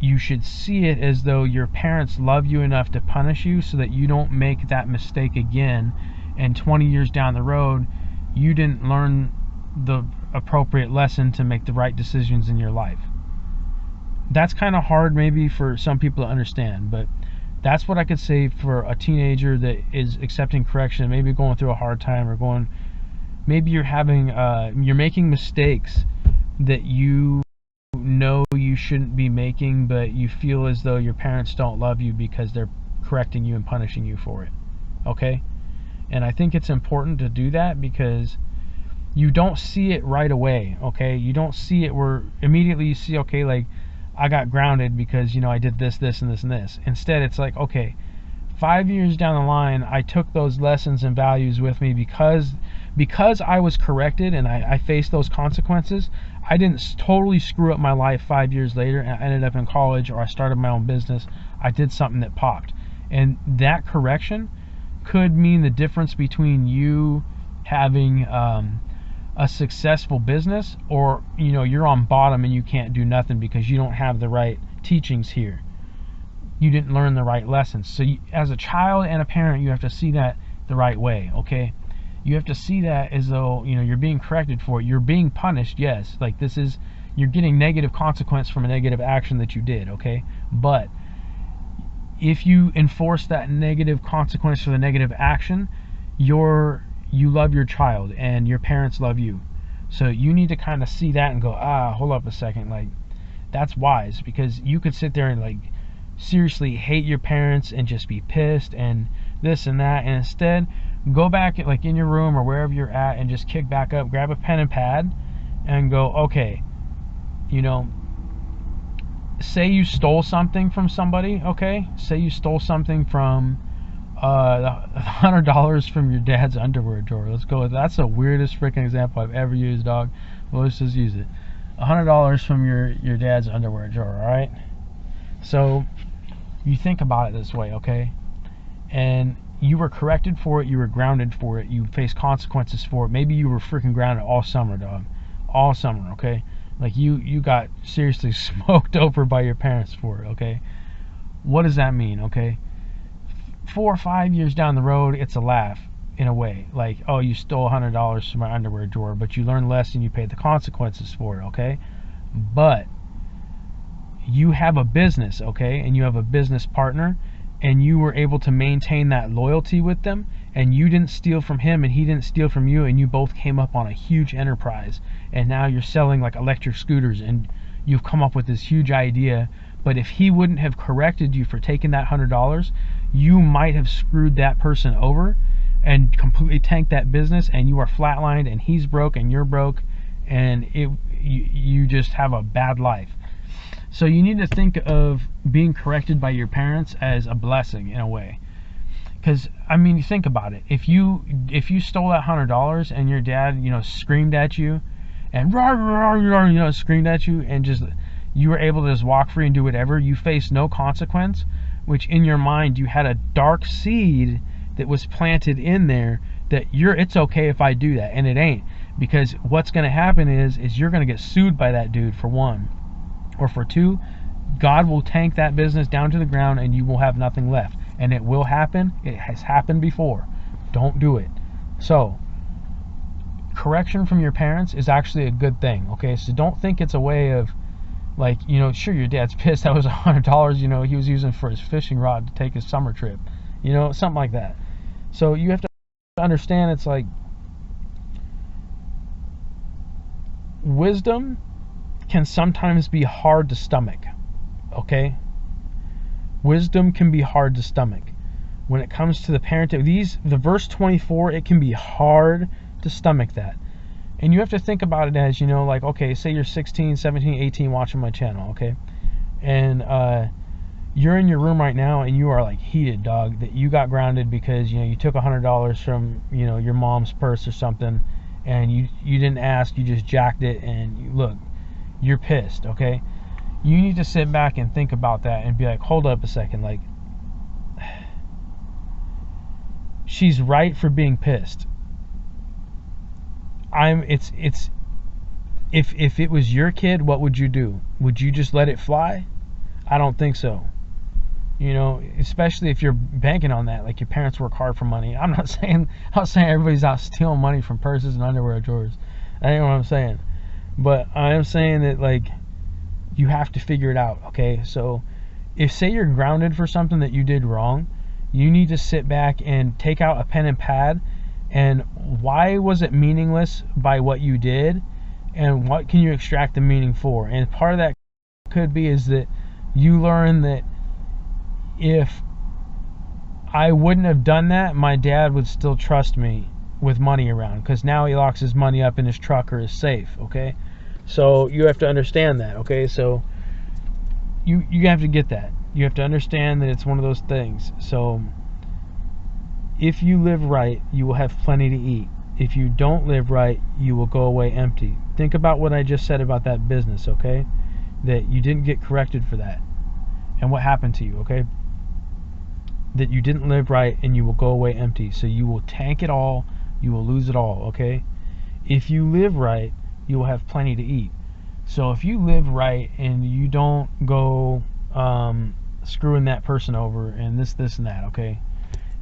you should see it as though your parents love you enough to punish you so that you don't make that mistake again, and 20 years down the road you didn't learn the appropriate lesson to make the right decisions in your life. That's kind of hard maybe for some people to understand, but that's what I could say for a teenager that is accepting correction, maybe going through a hard time, or maybe you're making mistakes that you know you shouldn't be making, but you feel as though your parents don't love you because they're correcting you and punishing you for it. Okay? And I think it's important to do that because you don't see it right away. Okay? You don't see it where immediately you see, okay, like, I got grounded because, I did this, this, and this, and this. Instead, it's like, okay, 5 years down the line, I took those lessons and values with me because I was corrected and I faced those consequences. I didn't totally screw up my life 5 years later and I ended up in college or I started my own business. I did something that popped. And that correction could mean the difference between you having a successful business or, you're on bottom and you can't do nothing because you don't have the right teachings here. You didn't learn the right lessons. So as a child and a parent, you have to see that the right way, okay? You have to see that as though, you're being corrected for it. You're being punished, yes. Like you're getting negative consequence from a negative action that you did, okay? But if you enforce that negative consequence for the negative action, you love your child and your parents love you. So you need to kind of see that and go, hold up a second. Like, that's wise because you could sit there and, like, seriously hate your parents and just be pissed and this and that, and instead go back like in your room or wherever you're at and just kick back up, grab a pen and pad and go, okay, say you stole something from somebody, okay? Say you stole something from $100 from your dad's underwear drawer. Let's go with that's the weirdest freaking example I've ever used, dog. Well, let's just use it. $100 from your dad's underwear drawer, all right? So you think about it this way, okay? And you were corrected for it, you were grounded for it, you faced consequences for it. Maybe you were freaking grounded all summer, dog. All summer, okay? Like you got seriously smoked over by your parents for it, okay? What does that mean, okay? 4 or 5 years down the road, it's a laugh in a way. Like, oh, you stole $100 from my underwear drawer, but you learned less and you paid the consequences for it, okay? But you have a business, okay, and you have a business partner, and you were able to maintain that loyalty with them, and you didn't steal from him and he didn't steal from you, and you both came up on a huge enterprise, and now you're selling like electric scooters and you've come up with this huge idea. But if he wouldn't have corrected you for taking that $100, you might have screwed that person over and completely tanked that business, and you are flatlined and he's broke and you're broke, and you just have a bad life. So you need to think of being corrected by your parents as a blessing in a way. Because, I mean, you think about it. If you stole that $100 and your dad, screamed at you and screamed at you and just you were able to just walk free and do whatever, you faced no consequence, which in your mind you had a dark seed that was planted in there that it's okay if I do that, and it ain't. Because what's going to happen is you're going to get sued by that dude, for one. Or for two, God will tank that business down to the ground and you will have nothing left. And it will happen. It has happened before. Don't do it. So, correction from your parents is actually a good thing, okay? So don't think it's a way of, like, sure, your dad's pissed that was $100, he was using for his fishing rod to take his summer trip. Something like that. So you have to understand, it's like, wisdom can sometimes be hard to stomach, okay? Wisdom can be hard to stomach. When it comes to the parenting, the verse 24, it can be hard to stomach that. And you have to think about it as, like, okay, say you're 16, 17, 18 watching my channel, okay? And you're in your room right now and you are, like, heated, dog, that you got grounded because, you took $100 from, your mom's purse or something, and you didn't ask, you just jacked it, and look, you're pissed, okay? You need to sit back and think about that and be like, hold up a second, like, she's right for being pissed. If it was your kid, what would you do? Would you just let it fly? I don't think so. Especially if you're banking on that, like your parents work hard for money. I'm not saying everybody's out stealing money from purses and underwear drawers. That ain't what I'm saying. But I am saying that, like, you have to figure it out, okay? So if, say, you're grounded for something that you did wrong, you need to sit back and take out a pen and pad, and why was it meaningless by what you did, and what can you extract the meaning for? And part of that could be is that you learn that if I wouldn't have done that, my dad would still trust me with money around, because now he locks his money up in his truck or his safe, okay? So you have to understand that, okay? So you have to get that. You have to understand that it's one of those things. So if you live right, you will have plenty to eat. If you don't live right, you will go away empty. Think about what I just said about that business, okay? That you didn't get corrected for that. And what happened to you, okay? That you didn't live right and you will go away empty. So you will tank it all, you will lose it all, okay? If you live right, you will have plenty to eat. So if you live right and you don't go screwing that person over and this and that, okay?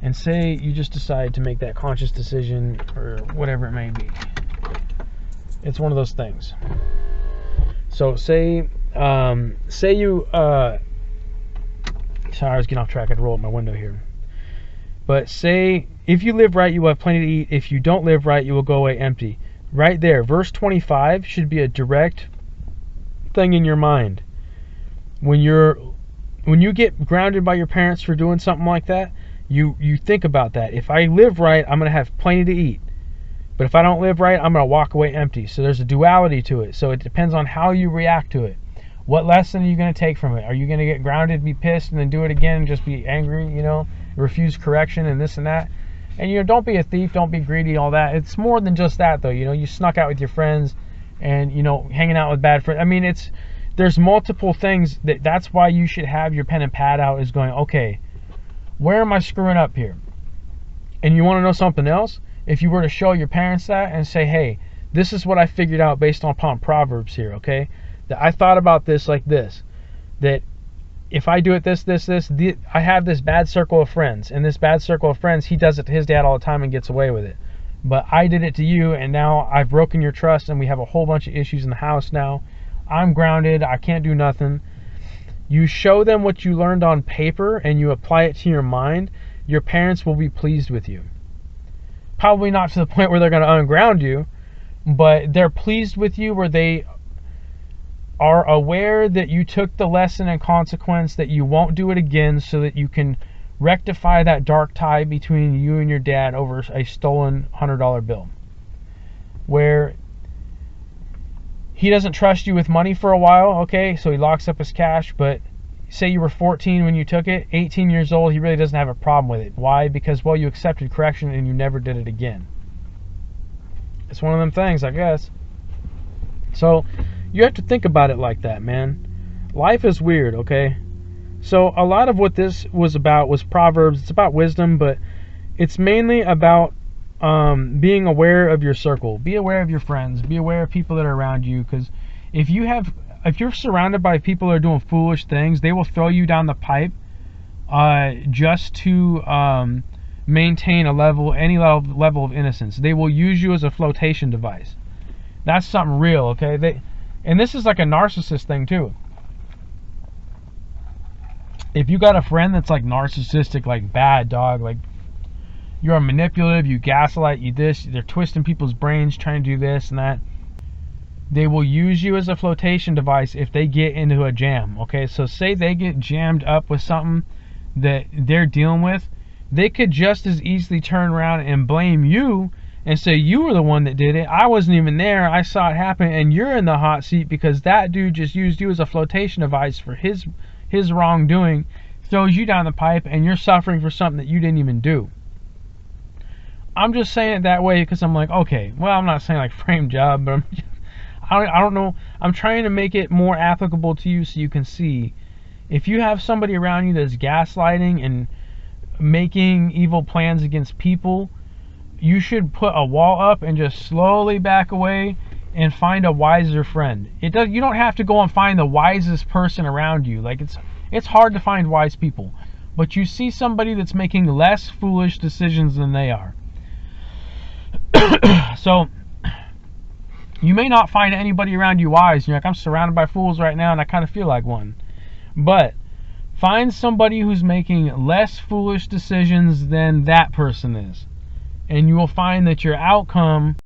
And say you just decide to make that conscious decision or whatever it may be. It's one of those things. So say you sorry, I was getting off track. I had to roll up my window here. But say if you live right, you will have plenty to eat. If you don't live right, you will go away empty. Right there, verse 25 should be a direct thing in your mind. When you get grounded by your parents for doing something like that, you think about that. If I live right, I'm going to have plenty to eat. But if I don't live right, I'm going to walk away empty. So there's a duality to it. So it depends on how you react to it. What lesson are you going to take from it? Are you going to get grounded, be pissed, and then do it again and just be angry, refuse correction and this and that? And, don't be a thief, don't be greedy, all that. It's more than just that, though. You snuck out with your friends and, hanging out with bad friends. I mean, there's multiple things. That's why you should have your pen and pad out, is going, okay, where am I screwing up here? And you want to know something else? If you were to show your parents that and say, hey, this is what I figured out based upon Proverbs here, okay? That I thought about this like this. That if I do it this, I have this bad circle of friends. And this bad circle of friends, he does it to his dad all the time and gets away with it. But I did it to you, and now I've broken your trust, and we have a whole bunch of issues in the house now. I'm grounded. I can't do nothing. You show them what you learned on paper, and you apply it to your mind. Your parents will be pleased with you. Probably not to the point where they're going to unground you, but they're pleased with you where they are aware that you took the lesson and consequence, that you won't do it again, so that you can rectify that dark tie between you and your dad over a stolen $100 bill. Where he doesn't trust you with money for a while, okay, so he locks up his cash, but say you were 14 when you took it, 18 years old, he really doesn't have a problem with it. Why? Because, well, you accepted correction and you never did it again. It's one of them things, I guess. So you have to think about it like that, man. Life is weird, okay? So a lot of what this was about was Proverbs. It's about wisdom, but it's mainly about being aware of your circle. Be aware of your friends. Be aware of people that are around you, because if you're surrounded by people that are doing foolish things, they will throw you down the pipe just to maintain any level of innocence. They will use you as a flotation device. That's something real, okay? And this is like a narcissist thing too. If you got a friend that's like narcissistic, like bad, dog, like you're manipulative, you gaslight, they're twisting people's brains trying to do this and that. They will use you as a flotation device if they get into a jam, okay? So say they get jammed up with something that they're dealing with, they could just as easily turn around and blame you and say you were the one that did it. I wasn't even there. I saw it happen, and you're in the hot seat because that dude just used you as a flotation device for his wrongdoing, throws you down the pipe, and you're suffering for something that you didn't even do. I'm just saying it that way because I'm like, okay, well, I'm not saying like frame job, but I don't know. I'm trying to make it more applicable to you so you can see. If you have somebody around you that's gaslighting and making evil plans against people, you should put a wall up and just slowly back away and find a wiser friend. You don't have to go and find the wisest person around you. Like it's hard to find wise people. But you see somebody that's making less foolish decisions than they are. So you may not find anybody around you wise. You're like, I'm surrounded by fools right now and I kind of feel like one. But find somebody who's making less foolish decisions than that person is. And you will find that your outcome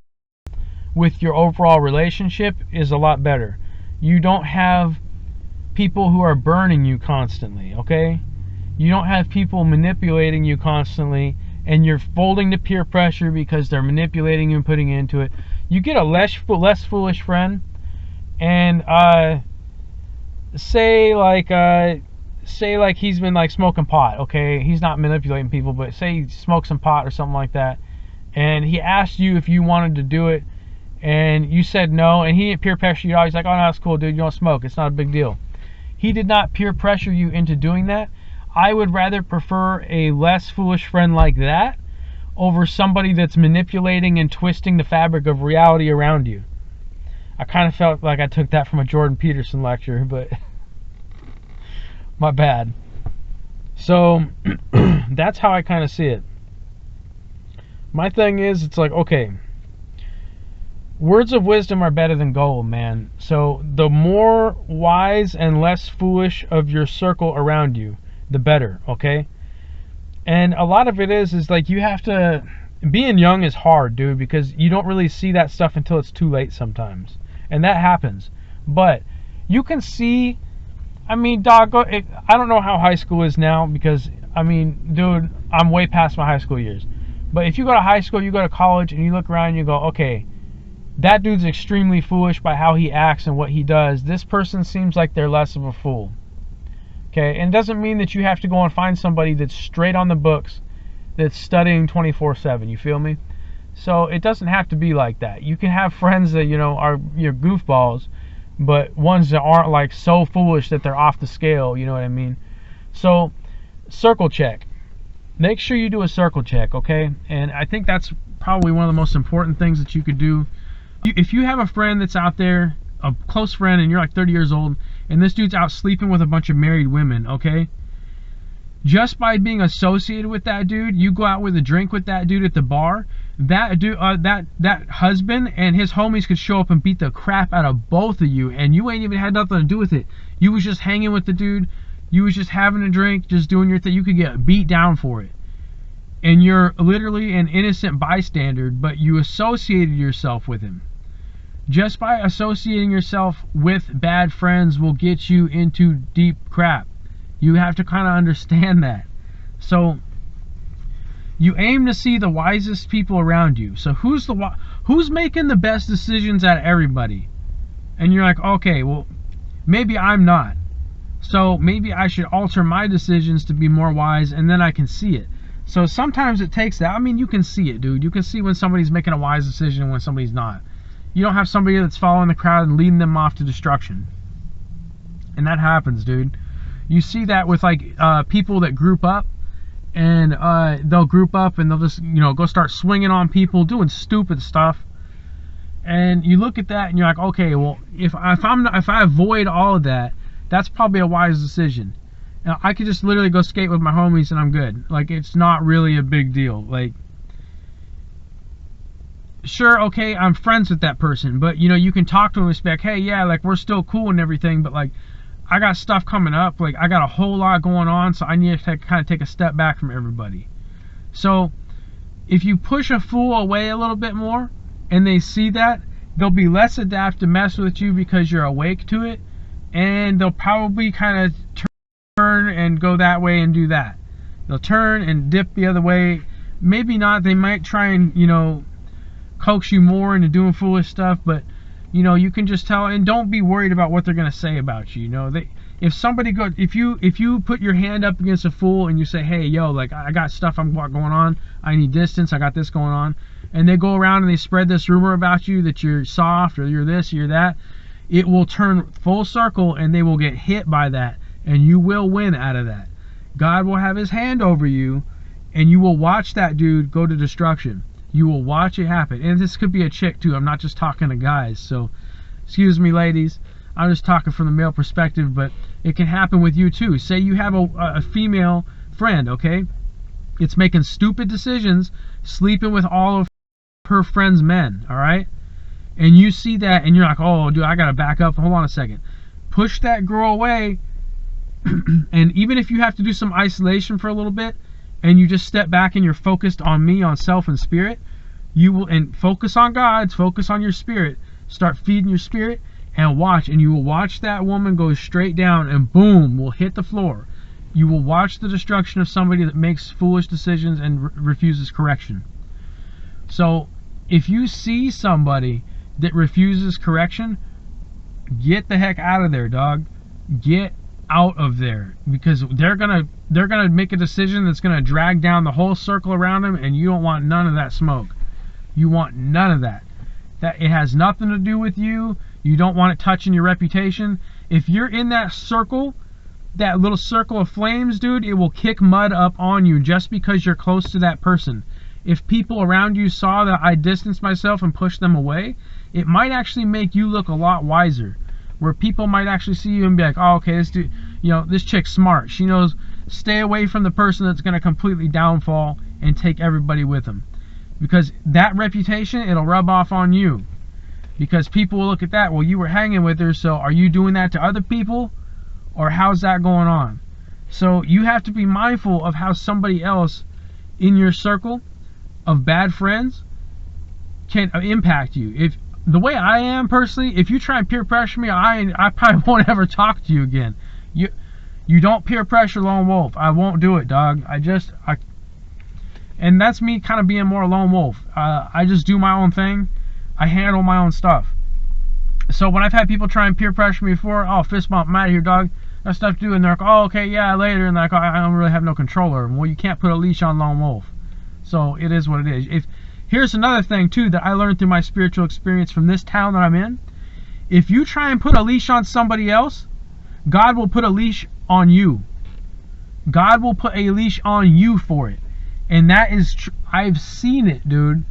with your overall relationship is a lot better. You don't have people who are burning you constantly, okay? You don't have people manipulating you constantly, and you're folding to peer pressure because they're manipulating you and putting you into it. You get a less foolish friend, and say like he's been like smoking pot, okay? He's not manipulating people, but say he smokes some pot or something like that, and he asked you if you wanted to do it, and you said no, and he didn't peer pressure you. He's like, oh no, that's cool, dude, you don't smoke, it's not a big deal. He did not peer pressure you into doing that. I would rather prefer a less foolish friend like that over somebody that's manipulating and twisting the fabric of reality around you. I kind of felt like I took that from a Jordan Peterson lecture, but my bad. So that's how I kind of see it. My thing is, it's like, okay, words of wisdom are better than gold, man. So the more wise and less foolish of your circle around you, the better, okay? And a lot of it is like you have to, being young is hard, dude, because you don't really see that stuff until it's too late sometimes. And that happens. But you can see, I mean, dog, I don't know how high school is now because, I mean, dude, I'm way past my high school years. But if you go to high school, you go to college, and you look around and you go, okay, that dude's extremely foolish by how he acts and what he does. This person seems like they're less of a fool. Okay, and it doesn't mean that you have to go and find somebody that's straight on the books, that's studying 24/7, you feel me? So it doesn't have to be like that. You can have friends that, you know, are your goofballs, but ones that aren't like so foolish that they're off the scale, you know what I mean? So, circle check. Make sure you do a circle check, okay? And I think that's probably one of the most important things that you could do. If you have a friend that's out there, a close friend, and you're like 30 years old, and this dude's out sleeping with a bunch of married women, okay? Just by being associated with that dude, you go out with a drink with that dude at the bar, that dude, that husband and his homies could show up and beat the crap out of both of you, and you ain't even had nothing to do with it. You was just hanging with the dude, you was just having a drink, just doing your thing. You could get beat down for it. And you're literally an innocent bystander, but you associated yourself with him. Just by associating yourself with bad friends will get you into deep crap. You have to kind of understand that. So you aim to see the wisest people around you. So who's making the best decisions out of everybody? And you're like, okay, well, maybe I'm not. So maybe I should alter my decisions to be more wise, and then I can see it. So sometimes it takes that. I mean, you can see it, dude. You can see when somebody's making a wise decision and when somebody's not. You don't have somebody that's following the crowd and leading them off to destruction. And that happens, dude. You see that with like people that group up, and they'll group up and they'll just, you know, go start swinging on people, doing stupid stuff. And you look at that and you're like, okay, well, if I avoid all of that, that's probably a wise decision. Now, I could just literally go skate with my homies and I'm good. Like, it's not really a big deal. Like, sure, okay, I'm friends with that person, but, you know, you can talk to them and be like, hey, yeah, like, we're still cool and everything, but, like, I got stuff coming up. Like, I got a whole lot going on, so I need to kind of take a step back from everybody. So, if you push a fool away a little bit more, and they see that, they'll be less apt to mess with you because you're awake to it, and they'll probably kind of turn and go that way and do that. They'll turn and dip the other way. Maybe not. They might try and, you know, coax you more into doing foolish stuff, but, you know, you can just tell, and don't be worried about what they're going to say about you. You know, if you put your hand up against a fool and you say, hey, yo, like, I got stuff I'm going on, I need distance, I got this going on, and they go around and they spread this rumor about you that you're soft or you're this or you're that, it will turn full circle and they will get hit by that, and you will win out of that. God will have his hand over you, and you will watch that dude go to destruction. You will watch it happen. And this could be a chick too. I'm not just talking to guys, so excuse me, ladies. I'm just talking from the male perspective, but it can happen with you too. Say you have a female friend, okay? It's making stupid decisions, sleeping with all of her friends' men, all right? And you see that, and you're like, oh, dude, I got to back up. Hold on a second. Push that girl away, and even if you have to do some isolation for a little bit, and you just step back and you're focused on me, on self and spirit, you will, and focus on God, focus on your spirit, start feeding your spirit, and watch, and you will watch that woman go straight down and boom, will hit the floor. You will watch the destruction of somebody that makes foolish decisions and refuses correction. So if you see somebody that refuses correction, get the heck out of there, dog. Get out of there, because they're gonna make a decision that's gonna drag down the whole circle around them, and you don't want none of that smoke. You want none of that. That it has nothing to do with you. You don't want it touching your reputation. If you're in that circle, that little circle of flames, dude, it will kick mud up on you just because you're close to that person. If people around you saw that I distanced myself and pushed them away, it might actually make you look a lot wiser. Where people might actually see you and be like, oh, okay, this dude, you know, this chick's smart. She knows, stay away from the person that's going to completely downfall and take everybody with them. Because that reputation, it'll rub off on you. Because people will look at that, well, you were hanging with her, so are you doing that to other people? Or how's that going on? So you have to be mindful of how somebody else in your circle of bad friends can impact you. If the way I am personally, if you try and peer pressure me, I probably won't ever talk to you again. You don't peer pressure lone wolf. I won't do it, dog. And that's me kind of being more lone wolf. I just do my own thing. I handle my own stuff. So when I've had people try and peer pressure me before, oh, fist bump, I'm out of here, dog. Got stuff to do, and they're like, oh, okay, yeah, later, and they're like, oh, I don't really have no control over them. Well, you can't put a leash on lone wolf. So it is what it is. Here's another thing too that I learned through my spiritual experience from this town that I'm in. If you try and put a leash on somebody else, God will put a leash on you. God will put a leash on you for it. And that is I've seen it, dude.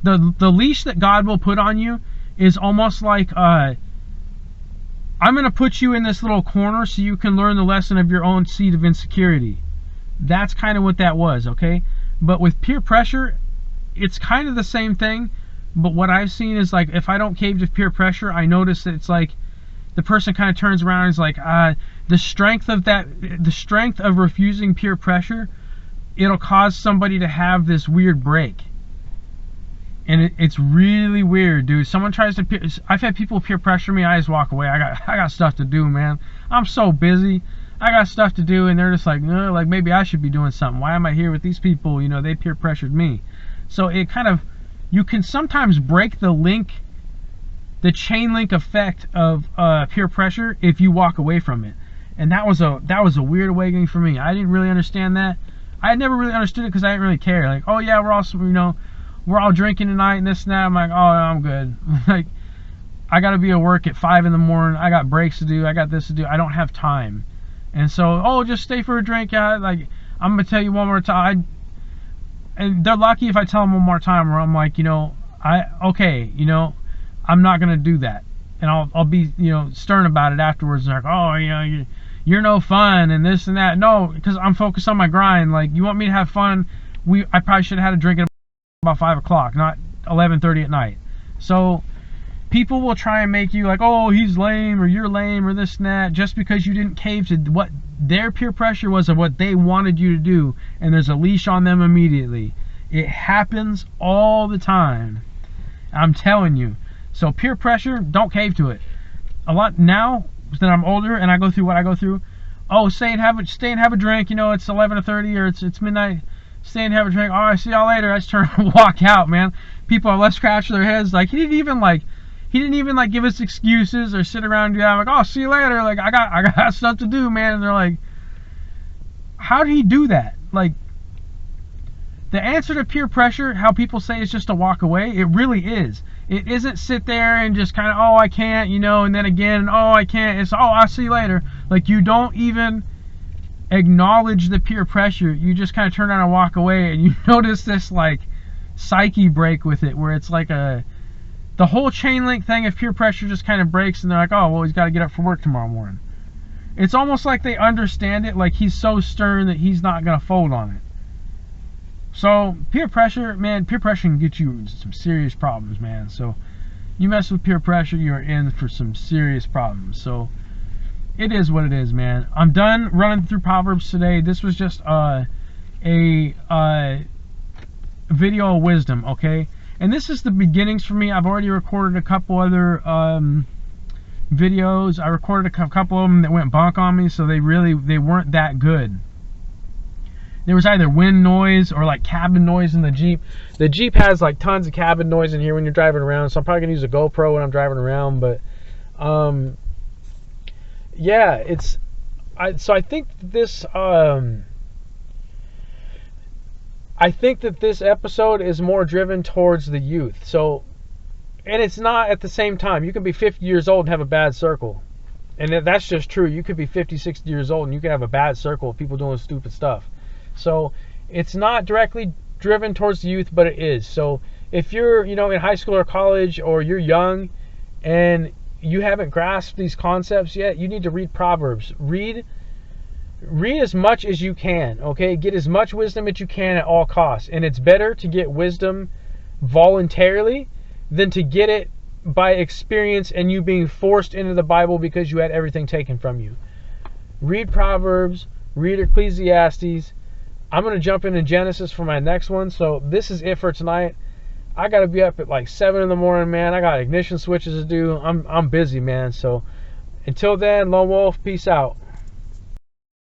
The leash that God will put on you is almost like I'm going to put you in this little corner so you can learn the lesson of your own seed of insecurity. That's kind of what that was, okay? But with peer pressure, it's kind of the same thing, but what I've seen is like if I don't cave to peer pressure, I notice that it's like the person kind of turns around and is like, the strength of refusing peer pressure, it'll cause somebody to have this weird break. And it's really weird, dude. Someone tries to I've had people peer pressure me, I just walk away. I got stuff to do, man. I'm so busy. I got stuff to do, and they're just like, no, like maybe I should be doing something. Why am I here with these people? You know, they peer pressured me. So it kind of, you can sometimes break the chain link effect of peer pressure if you walk away from it. And that was a weird awakening for me. I didn't really understand that. I had never really understood it because I didn't really care. Like, oh yeah, we're all drinking tonight and this and that. I'm like, oh, I'm good. Like, I got to be at work at 5 in the morning. I got breaks to do. I got this to do. I don't have time. And so, oh, just stay for a drink. Yeah, like, I'm going to tell you one more time. And they're lucky if I tell them one more time where I'm like, okay, I'm not going to do that. And I'll be, stern about it afterwards. And like, oh, you're no fun and this and that. No, because I'm focused on my grind. Like, you want me to have fun? I probably should have had a drink at about 5 o'clock, not 11:30 at night. So people will try and make you like, oh, he's lame or you're lame or this and that, just because you didn't cave to what their peer pressure was of what they wanted you to do, and there's a leash on them immediately. It happens all the time. I'm telling you. So peer pressure, don't cave to it. A lot now that I'm older and I go through what I go through. Oh, stay and have a drink. It's 11:30 or it's midnight. Stay and have a drink. Oh, I see y'all later. I just turn and walk out, man. People are left scratching their heads. Like, he didn't even give us excuses or sit around and do that. I'm like, oh, see you later. Like, I got stuff to do, man. And they're like, how did he do that? Like, the answer to peer pressure, how people say is just to walk away. It really is. It isn't sit there and just kind of, oh, I can't, and then again, oh, I can't. It's, oh, I'll see you later. Like, you don't even acknowledge the peer pressure. You just kind of turn around and walk away, and you notice this like psyche break with it, where it's like the whole chain link thing of peer pressure just kind of breaks, and they're like, oh, well, he's got to get up for work tomorrow morning. It's almost like they understand it, like he's so stern that he's not going to fold on it. So peer pressure, man, peer pressure can get you into some serious problems, man. So you mess with peer pressure, you're in for some serious problems. So it is what it is, man. I'm done running through Proverbs today. This was just a video of wisdom, okay? And this is the beginnings for me. I've already recorded a couple other videos. I recorded a couple of them that went bonk on me, so they weren't that good. There was either wind noise or like cabin noise in the Jeep. The Jeep has like tons of cabin noise in here when you're driving around, so I'm probably gonna use a GoPro when I'm driving around. But yeah, so I think this episode is more driven towards the youth. So, and it's not at the same time. You can be 50 years old and have a bad circle. And that's just true. You could be 50, 60 years old and you can have a bad circle of people doing stupid stuff. So it's not directly driven towards the youth, but it is. So if you're, in high school or college, or you're young and you haven't grasped these concepts yet, you need to read Proverbs. Read as much as you can, okay? Get as much wisdom as you can at all costs. And it's better to get wisdom voluntarily than to get it by experience and you being forced into the Bible because you had everything taken from you. Read Proverbs, read Ecclesiastes. I'm going to jump into Genesis for my next one. So this is it for tonight. I got to be up at like 7 in the morning, man. I got ignition switches to do. I'm busy, man. So until then, Lone Wolf, peace out.